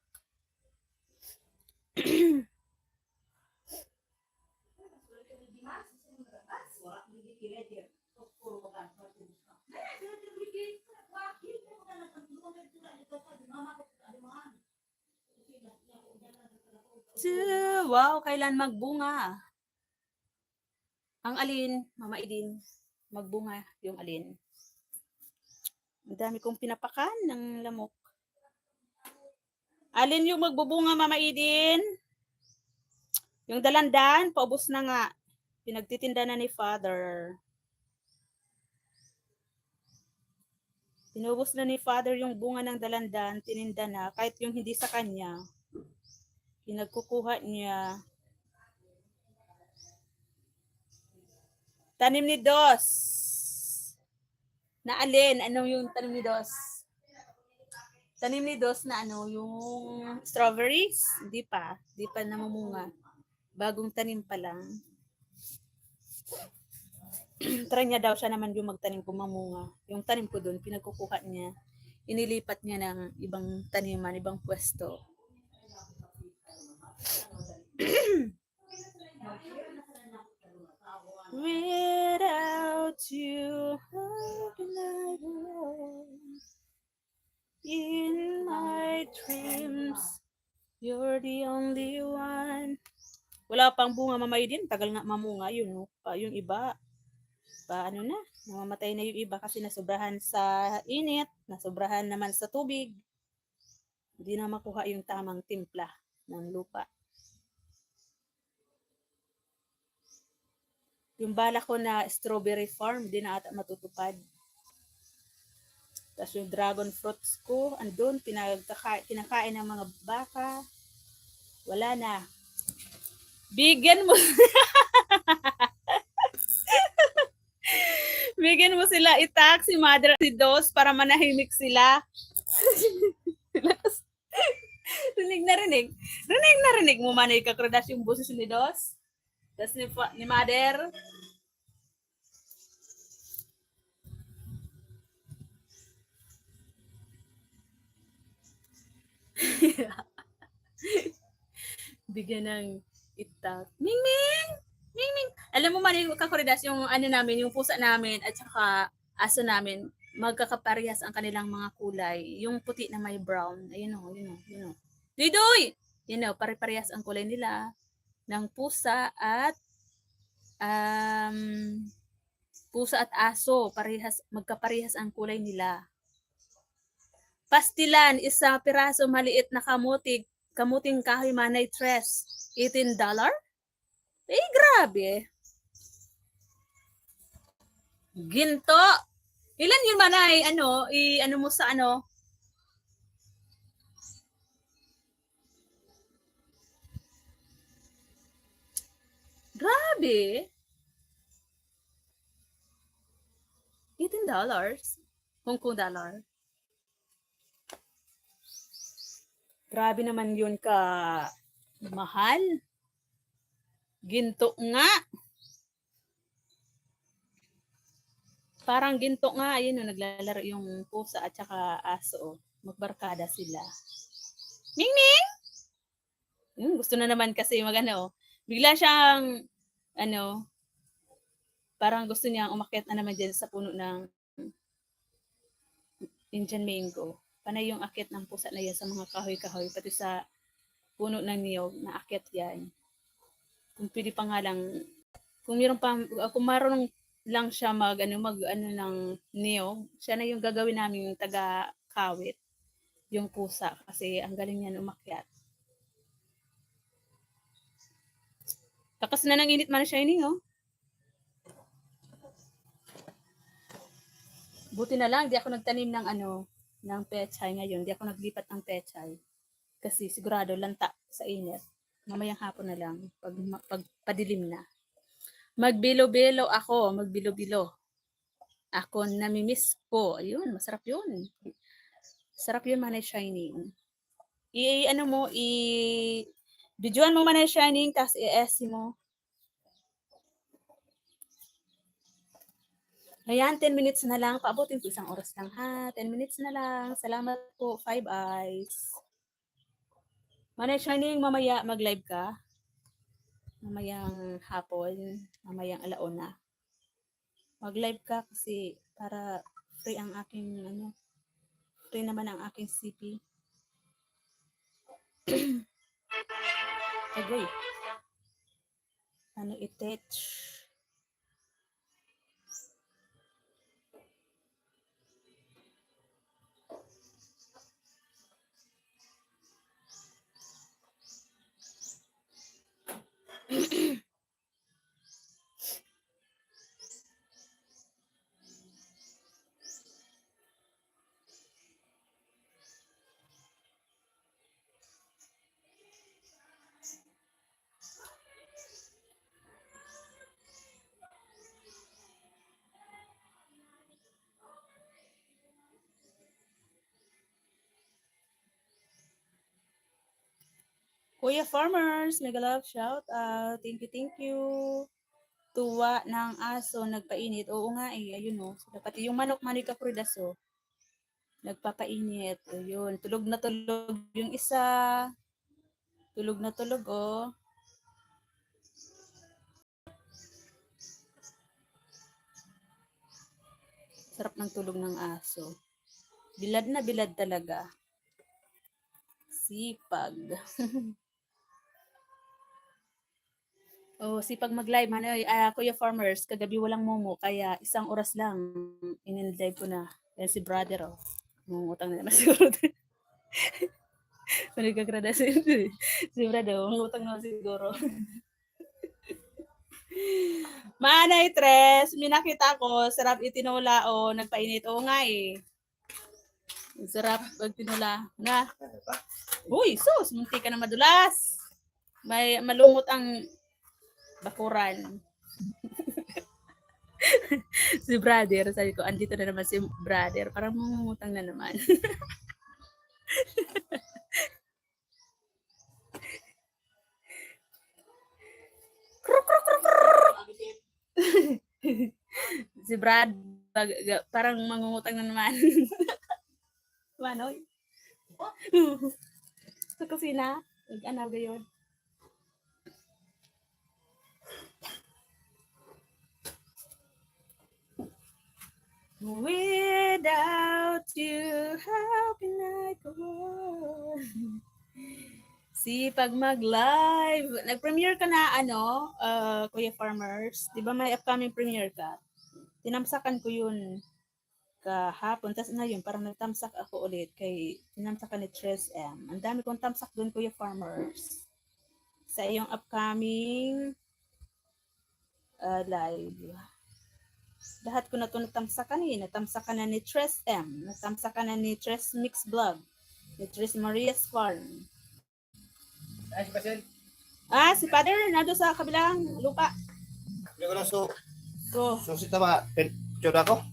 Wow, kailan magbunga? Ang alin, Mama Idin? magbunga yung alin. Ang dami kong pinapakan ng lamok. Alin yung magbubunga, Mama Idin? Yung dalandan, paubos na nga. Pinagtitinda na ni Father. Tinubos na ni Father yung bunga ng dalandan, tininda na. Kahit yung hindi sa kanya, pinagkukuha niya. Tanim ni Dos. Na alin? Ano yung tanim ni Dos? Tanim ni Dos na ano, yung strawberries? Hindi pa. Hindi pa namumunga. Bagong tanim pa lang. Try niya daw siya naman yung magtanim kung mamunga. Yung tanim ko doon, pinagkukuha niya. Inilipat niya ng ibang taniman, ibang pwesto. Without you, how can I go? In my dreams, you're the only one. Wala pang bunga, Mama Idin. Tagal nga mamunga yun. Yung iba, ano na, namamatay na yung iba kasi nasobrahan sa init, nasobrahan naman sa tubig. Hindi na makuha yung tamang timpla ng lupa. Yung bala ko na strawberry farm, di na ata matutupad. Tapos yung dragon fruits ko, andun, pinakain ng mga baka. Wala na. Bigyan mo. Bigyan mo sila itak, si Mother, si Dos, para manahimik sila. rinig na rinig. Rinig na rinig mo man ikakradas yung boses ni Dos. Tapos ni Mother. Bigyan ng itak. Ming Ming! Ming Ming! Alam mo man yung kakuridas, yung ano namin, yung pusa namin at saka aso namin, magkakaparehas ang kanilang mga kulay. Yung puti na may brown. Ayun o, yun o, yun o. Duy! Yun o, pare-parehas ang kulay nila ng pusa at pusa at aso. Magkaparehas ang kulay nila. Pastilan, isang piraso maliit na kamuting kahoy manay tres. $18? Eh, grabe. Ginto. Ilan yun manay? Ano mo sa ano? Grabe. $18? Hong Kong dollar. Grabe naman yun ka mahal. Ginto nga. Parang ginto nga, ayun, naglalaro yung pusa at saka aso. Magbarkada sila. Ming Ming! Gusto na naman kasi magano. Bigla siyang, parang gusto niyang umakyat na naman dyan sa puno ng Indian mango. Panay yung akyat ng pusa na yan sa mga kahoy-kahoy, pati sa puno ng niyog na akyat yan. Kung pwede pa nga lang, kung marunong lang siya mag ng niyog, siya na yung gagawin namin yung taga-kawit, yung pusa, kasi ang galing niyan umakyat. Takas na ng init man siya ini, oh. Buti na lang, di ako nagtanim ng pechay ngayon. Di ako naglipat ng pechay. Kasi sigurado lanta sa init. Mamayang hapon na lang, pag padilim na. Magbilo-bilo ako, magbilo-bilo. Ako namimiss ko. Ayun, masarap yun. Sarap yun, Manay Shining. Videoan mo Manay Shining, tapos i-SC mo. Ayan, 10 minutes na lang. Paabutin ko 1 oras lang ha. 10 minutes na lang. Salamat po, Five Eyes. Manay Shining, mamaya mag-live ka. Mamayang hapon, mamayang alauna. Mag-live ka kasi para free ang aking free naman ang aking CP. Agoy. Itech. Kuya Farmers, mega love shout out. Thank you, thank you. Tuwa ng aso nagpainit. Oo nga eh, ayun oh. Pati yung manok manika pridaso. Nagpapainit. Ayun, tulog na tulog yung isa. Tulog na tulog oh. Sarap ng tulog ng aso. Bilad na bilad talaga. Sipag. Oh, sipag mag-live. Kuya Farmers, kagabi walang momo, kaya isang oras lang in-live ko na. Yan si brother, oh. Mungutang na naman siguro. Nagkagrada si brother, mungutang na siguro. Manay Tres, minakita ko, sarap itinula, oh. Nagpainit, oh nga eh. Sarap pag tinula. Na. Uy, sus, munti ka na madulas. May malungot ang bakuran. Si brother, sabi ko, andito na naman si brother. Parang mangungutang na naman. Si Brad, parang mangungutang na naman. Manoy? Sa kusina, nag-anaw gayon. Without you, how can I go on? Sipag mag-live. Nag-premiere ka na, Kuya Farmers? Di ba may upcoming premiere ka? Tinamsakan ko yun kahapon. Tapos ngayon, parang nagtamsak ako ulit kay tinamsakan ni Tres M. Ang dami kong tamsak doon, Kuya Farmers. Sa iyong upcoming live. Lahat ko na ito natamsakan eh. Natamsakan na ni Tres M. Natamsakan na ni Tres Mix Vlog. Ni Tres Maria's Farm. Ay, si Pasel. Si Father, nado sa kabilang lupa. Hindi ko lang so si tama, picture ako.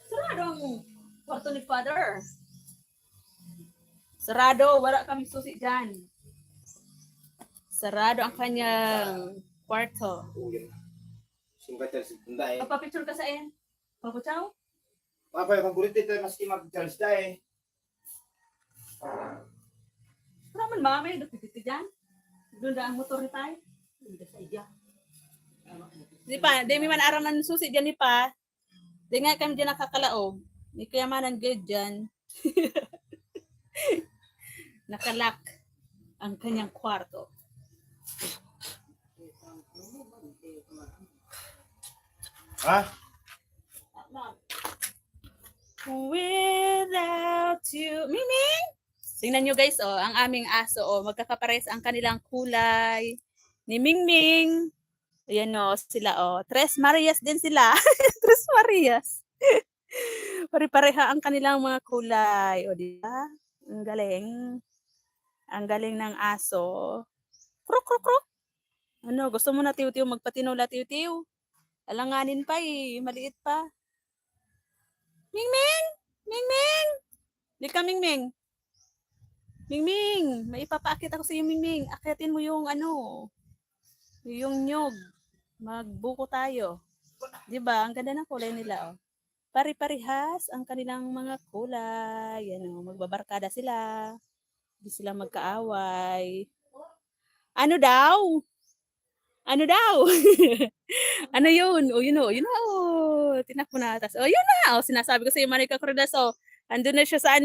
Sarado ang kwarto ni Father. Sarado, wala kami susi dyan. Sarado ang kanyang kwarto. Singkat Charles Dunda eh. Papapicture ka sa en? Papuchaw? Papa, yung kulit ito, maski mag-Charles da eh. Naman mami, dito dyan. Doon na ang motor ni tayo. Di pa, di man aram ng susi dyan ni pa. Di nga kami dyan nakakalaog. Di kaya manan good dyan. Nakalak ang kanyang kwarto. Ha? Without you. Miming! Tingnan nyo guys, ang aming aso, magkakapares ang kanilang kulay. Ni Mingming. Ayan sila, Tres Marias din sila. Tres Marias. Pare-pareha ang kanilang mga kulay. Di ba? Ang galing. Ang galing ng aso. Kruk, kruk, kruk. Gusto mo na tiw-tiw magpatinula tiw-tiw? Alanganin pa eh. Maliit pa. Mingming! Mingming! Di ka Mingming. Mingming, may ipapaakit ako sa iyo, Mingming. Akitin mo yung yung nyog. Magbuko tayo. 'Di ba? Ang ganda ng kulay nila, Pari-parihas ang kanilang mga kulay. Magbabarkada sila. Hindi sila magkaaway. Ano daw? Ano daw? Ano yun? Yun Tinak mo na. Tas, yun na. Sinasabi ko sa iyo, Manika Cordas, andun na siya sa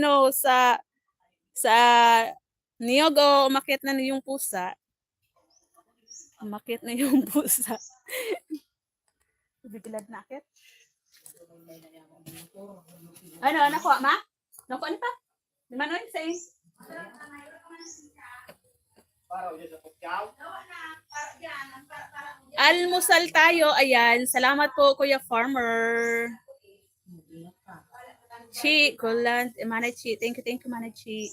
niyog, umakyat na yung pusa. Umakyat na yung pusa. Bibilad na akit. Nakuha, ma? Nakuha ni pa? Di manoy, say. Almusal tayo. Ayan. Salamat po, Kuya Farmer. Chi, Kulant, Manay Chi. Thank you, Manay Chi.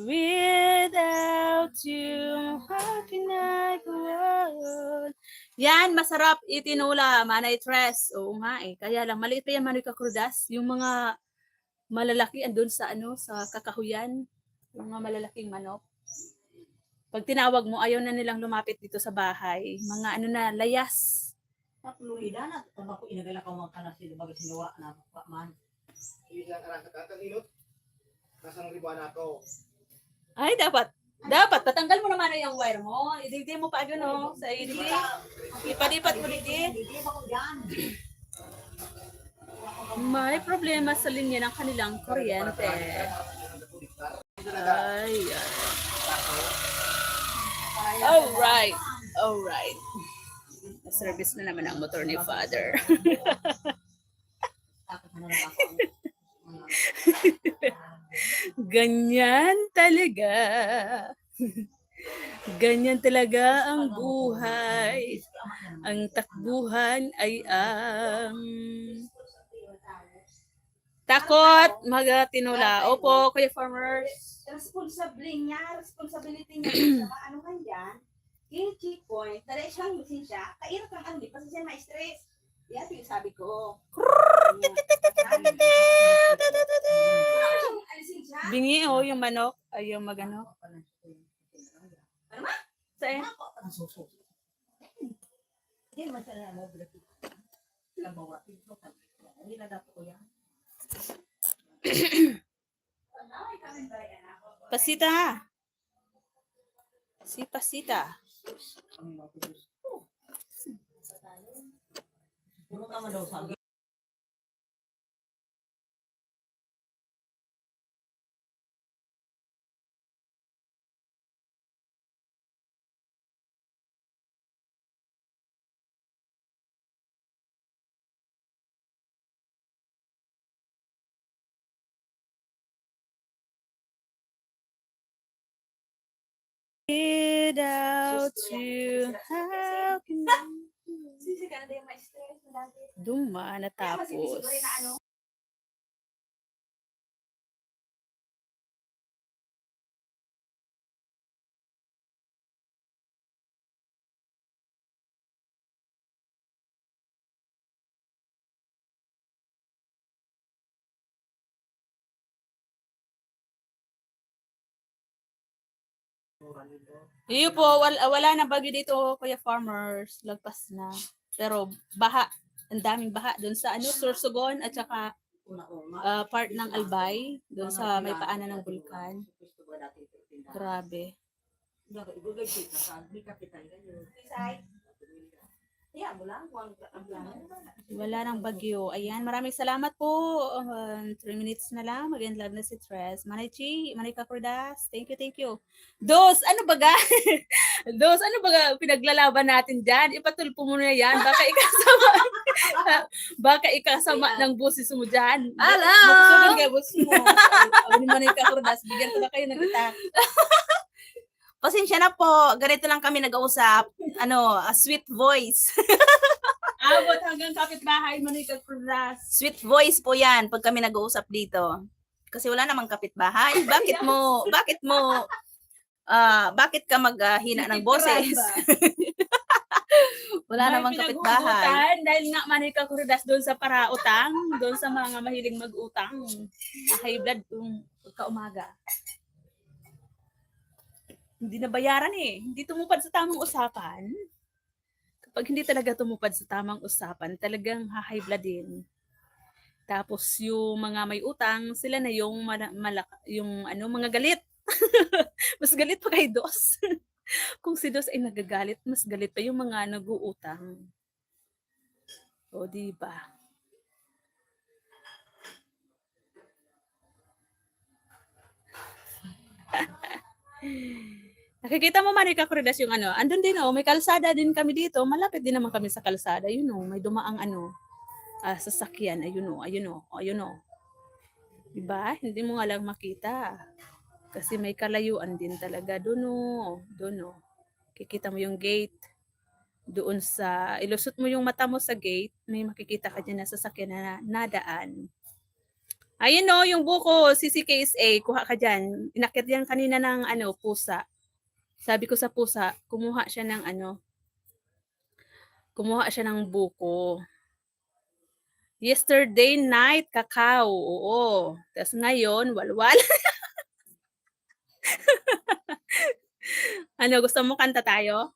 Without you, how can I go on? Yan, masarap itinula, Manay Tres. Oo nga eh. Kaya lang, maliit pa yan, Manay Kakrudas. Yung mga malalaki andun sa sa kakahuyan. Yung mga malalaking manok. Pag tinawag mo, ayaw na nilang lumapit dito sa bahay. Mga layas. Florida na tama ko inagala ka mga kanas sila bago sinuwa na pa man. Hindi lang anak katanilot. Nasang ribuan ako. Ay, dapat. Tatanggal mo naman yung wire mo. Ididi mo pa no? Sa ididi. Ipalipat mo didi. Hindi ba ko diyan? May problema sa linya ng kanilang kuryente. Ay. Alright. Service na naman ang motor ni Father. Ganyan talaga. Ganyan talaga ang buhay. Ang takbuhan ay ang takot magatinula. Opo, Kuya Farmer. Responsibility niya sa ano man yan, yung checkpoint, dali siyang musin siya, kairap ang ano, kasi siya ma-stress. Yan, yung sabi ko. Bingi yung manok. Ay, yung magano. Saan? Hindi man sana mo bila. Lang bawa. Hindi na dapat ko yan. Pasita. Si Pasita. Puno ka man daw sabi. Without you, how can I? Sisi ka na din ma-stress. Duma natapos. Iyo po, wala na bagyo dito, Kuya Farmers. Lagpas na. Pero baha, ang daming baha doon sa Sorsogon at saka part ng Albay, doon sa may paanan ng bulkan. Grabe. Wala nang bagyo. Ayan, maraming salamat po. 3 minutes na lang. Mag-endlog na si Tres. Manay Chi, Manay Kakurdas. Thank you. Dos, ano baga? Dos, ano baga pinaglalaban natin dyan? Ipatulpo mo na yan. Baka ikasama ng boses mo dyan. Hello! Makusugan ka, boses mo. Ni Manay Kakurdas, bigyan ko na kayo ng itak. Pasensya na po, ganito lang kami nag-uusap. A sweet voice. Abot hanggang kapitbahay, Manay Kakurdas. Sweet voice po yan pag kami nag-uusap dito. Kasi wala namang kapitbahay. Bakit ka maghina ng boses? Wala namang kapitbahay. Dahil nga Manay Kakurdas doon sa parautang, doon sa mga mahiling mag-utang. High blood pagka-umaga. Hindi nabayaran eh. Hindi tumupad sa tamang usapan. Kapag hindi talaga tumupad sa tamang usapan, talagang high blood din. Tapos yung mga may utang, sila na yung mga galit. Mas galit pa kay Dos. Kung si Dos ay nagagalit, mas galit pa yung mga nag-uutang. O, diba? Nakikita mo, Manay Kakurdas, yung andun din may kalsada din kami dito. Malapit din naman kami sa kalsada. May dumaang sasakyan. Ayun o. Diba? Hindi mo nga lang makita. Kasi may kalayuan din talaga. Doon o. Doon o. Kikita mo yung gate. Doon sa, ilusot mo yung mata mo sa gate, may makikita ka dyan na sasakyan na nadaan. Ayun o, yung buko, CCKSA, kuha ka dyan. Inakyat yan kanina ng pusa. Sabi ko sa pusa, kumuha siya ng buko. Yesterday night, kakao. Oo. Tapos ngayon, walwal. Gusto mo kanta tayo?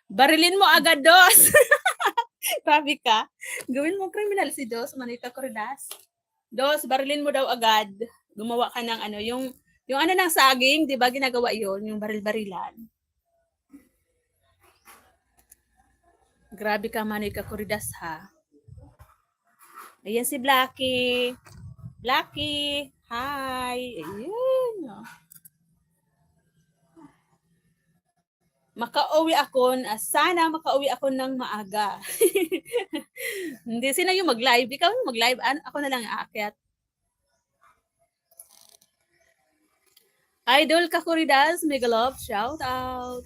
Barilin mo agad, Dos. Grabe ka. Gawin mo criminal si Dos, Manika Cordas. Dos, barilin mo daw agad. Gumawa ka ng yung ng saging, 'di ba ginagawa 'yon, yung baril-barilan. Grabe ka, Manika Cordas, ha. Ayan si Blacky. Blacky, hi. Ayun. Sana makauwi ako ng maaga. Hindi, sino yung mag-live? Ikaw yung mag-live, ako na lang aakyat. Idol Kakuridas, Megalove, shout out.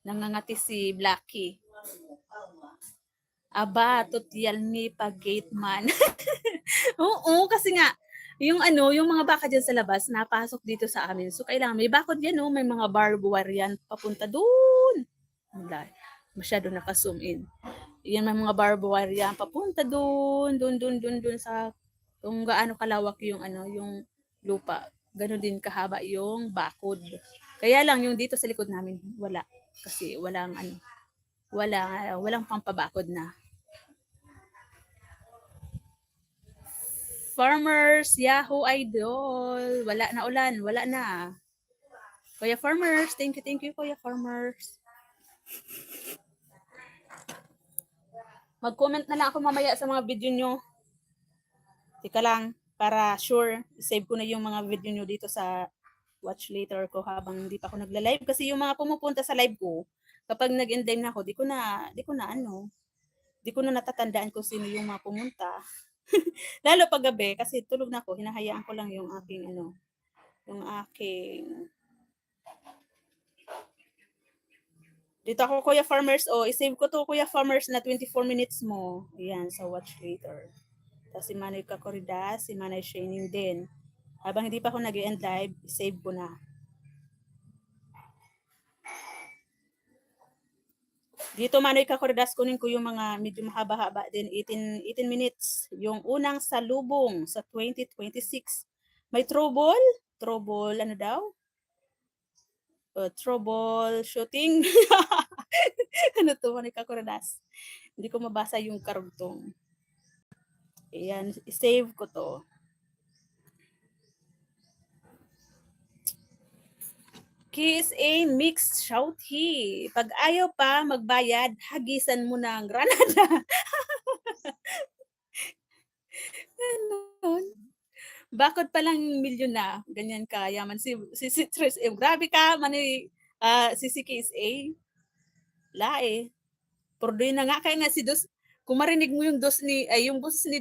Nangangati si Blacky. Aba, tutyal ni pag-gate man. Oo, kasi nga, yung mga baka dyan sa labas, napasok dito sa amin. So, kailangan may bakod yan, may mga barbed wire yan, papunta doon. Masyado naka-zoom in. Yan, may mga barbed wire yan, papunta doon sa, kung gaano kalawak yung, yung lupa. Ganon din kahaba yung bakod. Kaya lang, yung dito sa likod namin, wala. Kasi walang, walang pampabakod na. Farmers, Yahoo Idol. Wala na ulan, wala na. Kuya Farmers, thank you Kuya Farmers. Mag-comment na lang ako mamaya sa mga video nyo. Tika lang, para sure, save ko na yung mga video nyo dito sa watch later ko habang hindi pa ako nagla-live. Kasi yung mga pumupunta sa live ko, kapag nag-end na ako, di ko na natatandaan kung sino yung mga pumunta. Lalo pag gabi, kasi tulog na ako, hinahayaan ko lang yung aking dito ako, Kuya Farmers, isave ko to, Kuya Farmers, na 24 minutes mo. Ayan, sa watch later. Tapos si Manay Kakoridas, si Manay Shining din. Habang hindi pa ako nag-end live, save ko na. Dito, Manay Kakoridas, kunin ko yung mga medyo mahaba-haba din, 18 minutes. Yung unang salubong sa 2026. May trouble, ano daw? Troubleshooting. Ano to, Manay Kakoridas? Hindi ko mabasa yung karugtong. Ayan, save ko to. KSA mixed shouty. Pag ayaw pa magbayad, hagisan mo ng granada. Ganon. Bakit palang milyon na? Ganyan ka, yaman si Citrus. Grabe ka, si KSA. Lae. Pordoy na nga, kaya nga si Dos, kung marinig mo yung boss ni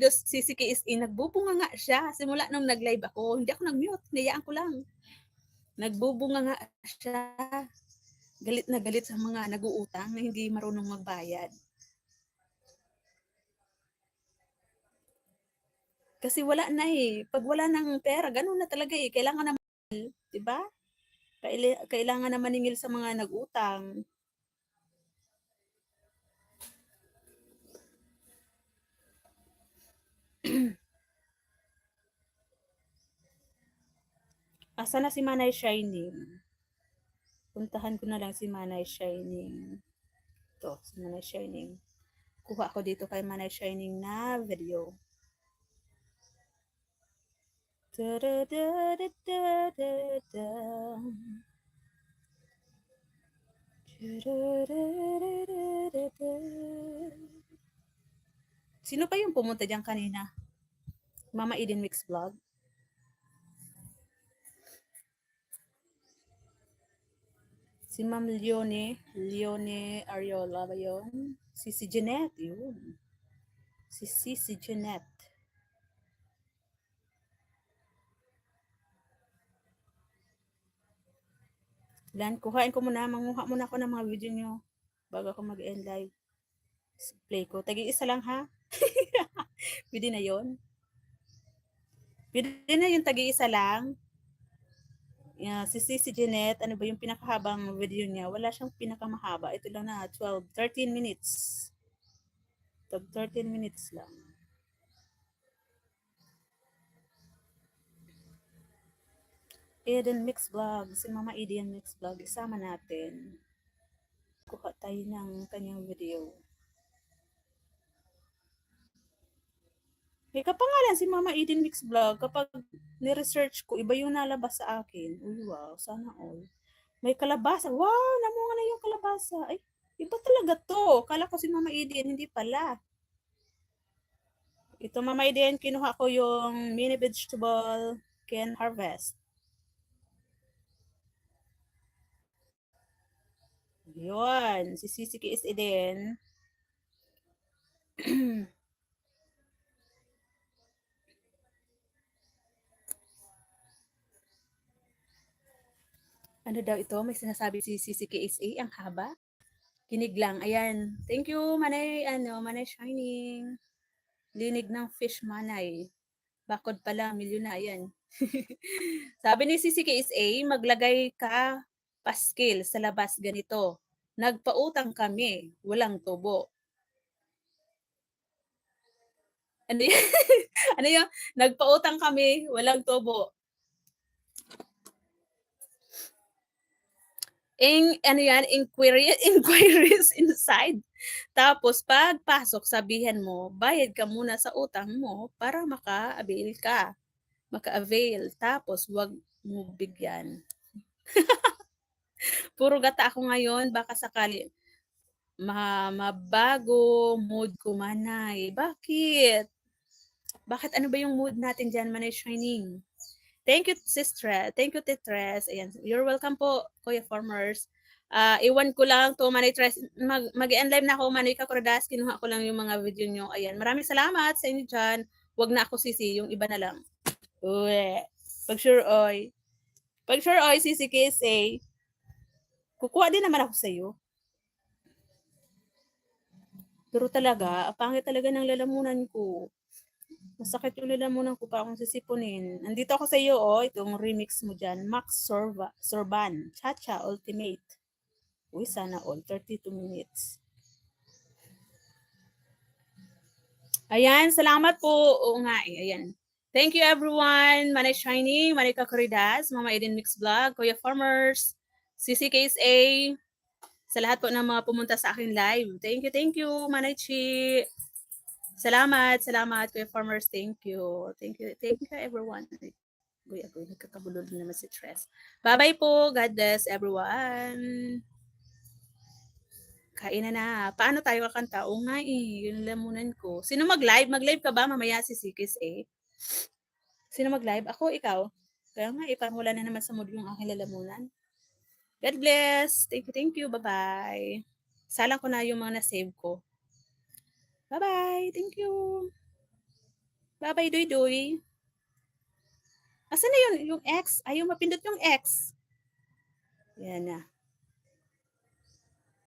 Dos, si KSA, nagbubunga nga siya. Simula nung nag-live ako, hindi ako nag-mute, nayaan ko lang. Nagbubunga nga siya. Galit na galit sa mga nag-uutang na hindi marunong magbayad. Kasi wala na eh. Pag wala ng pera, ganun na talaga eh. Kailangan na maningil, di ba? Kailangan na maningil sa mga nag-utang. Asa na si Manay Shining? Puntahan ko na lang si Manay Shining. Ito, si Manay Shining. Kuha ako dito kay Manay Shining na video. Sino pa yung pumunta diyan kanina? Mama Eden Mix Vlog? Si Ma'am Leone Ariola ba yun? Si Jeanette, yun. Si Jeanette. Lan, kuhain ko muna. Manguha muna ako ng mga video nyo bago ako mag-end live. Play ko. Tagi-isa lang ha. Pwede na yon. Pwede na yung tagi-isa lang. Yeah, si Jeanette, ano ba yung pinakahabang video niya? Wala siyang pinakamahaba. Ito lang na, 13 minutes. 13 minutes lang. Eden Mix Vlog. Si Mama Eden Mix Vlog. Isama natin. Kuha tayo ng kanyang video. May kapangalan si Mama Eden Mix Vlog. Kapag ni-research ko, iba yung nalabas sa akin. Uy, wow, sana all. May kalabasa. Wow, namunga na yung kalabasa. Ay, iba talaga to. Kala ko si Mama Eden, hindi pala. Ito, Mama Eden, kinuha ko yung mini vegetable can harvest. Yun, si Sisi is Eden. Ano daw ito? May sinasabi si Sisi KSA, ang haba. Kinig lang. Ayan. Thank you, Manay, Manay Shining. Linig ng fish manay. Bakod pala, milyon na. Ayan. Sabi ni Sisi KSA, maglagay ka paskil sa labas ganito. Nagpautang kami, walang tubo. Ano yan? Ano yung nagpautang kami, walang tubo. Ano yan, inquiries inside. Tapos pagpasok, sabihan mo, bayad ka muna sa utang mo para maka-avail ka. Maka-avail. Tapos wag mo bigyan. Puro gata ako ngayon, baka sakali mabago mood ko manay. Bakit? Bakit ano ba yung mood natin dyan, Manay Shining? Thank you, sister. Thank you, Titres. Ayan. You're welcome po, Kuya Farmers. Iwan ko lang to, Manay Tres. Mag-end live na ako, Manay Kakurdas. Kinuha ko lang yung mga video nyo. Ayan. Maraming salamat sa inyo dyan. Huwag na ako sisi, yung iba na lang. Uwe. Pag sure oy. Pag sure oy, sisi KSA. Kukuha din naman ako sa iyo. Pero talaga, pangit talaga ng lalamunan ko. Masakit yung lalamunan ko pa akong sisipunin. Nandito ako sa iyo, oh. Itong remix mo dyan. Max Sorban. Cha-Cha Ultimate. Uy, sana all. 32 minutes. Ayan, salamat po. Oo nga eh. Ayan. Thank you everyone. Manay Shining, Manay Kakuridas, Mama Eden Mix Vlog, Kuya Farmers, CCKSA, sa lahat po ng mga pumunta sa akin live. Thank you, Manay Chi. Salamat, Kuya Farmers. Thank you everyone. Uy, nagkakabulol naman si Tres. Bye-bye po. God bless everyone. Kain na. Paano tayo kakanta? Oo nga eh. Yun lamunan ko. Sino mag-live? Mag-live ka ba? Mamaya si Sikis eh. Sino mag-live? Ako, ikaw. Kaya nga, parang wala na naman sa mood yung aking lalamunan. God bless. Thank you. Bye-bye. Salang ko na yung mga na-save ko. Bye-bye. Thank you. Bye-bye, Doy. Asan na yun? Yung X? Ayaw mapindot yung X. Yan na.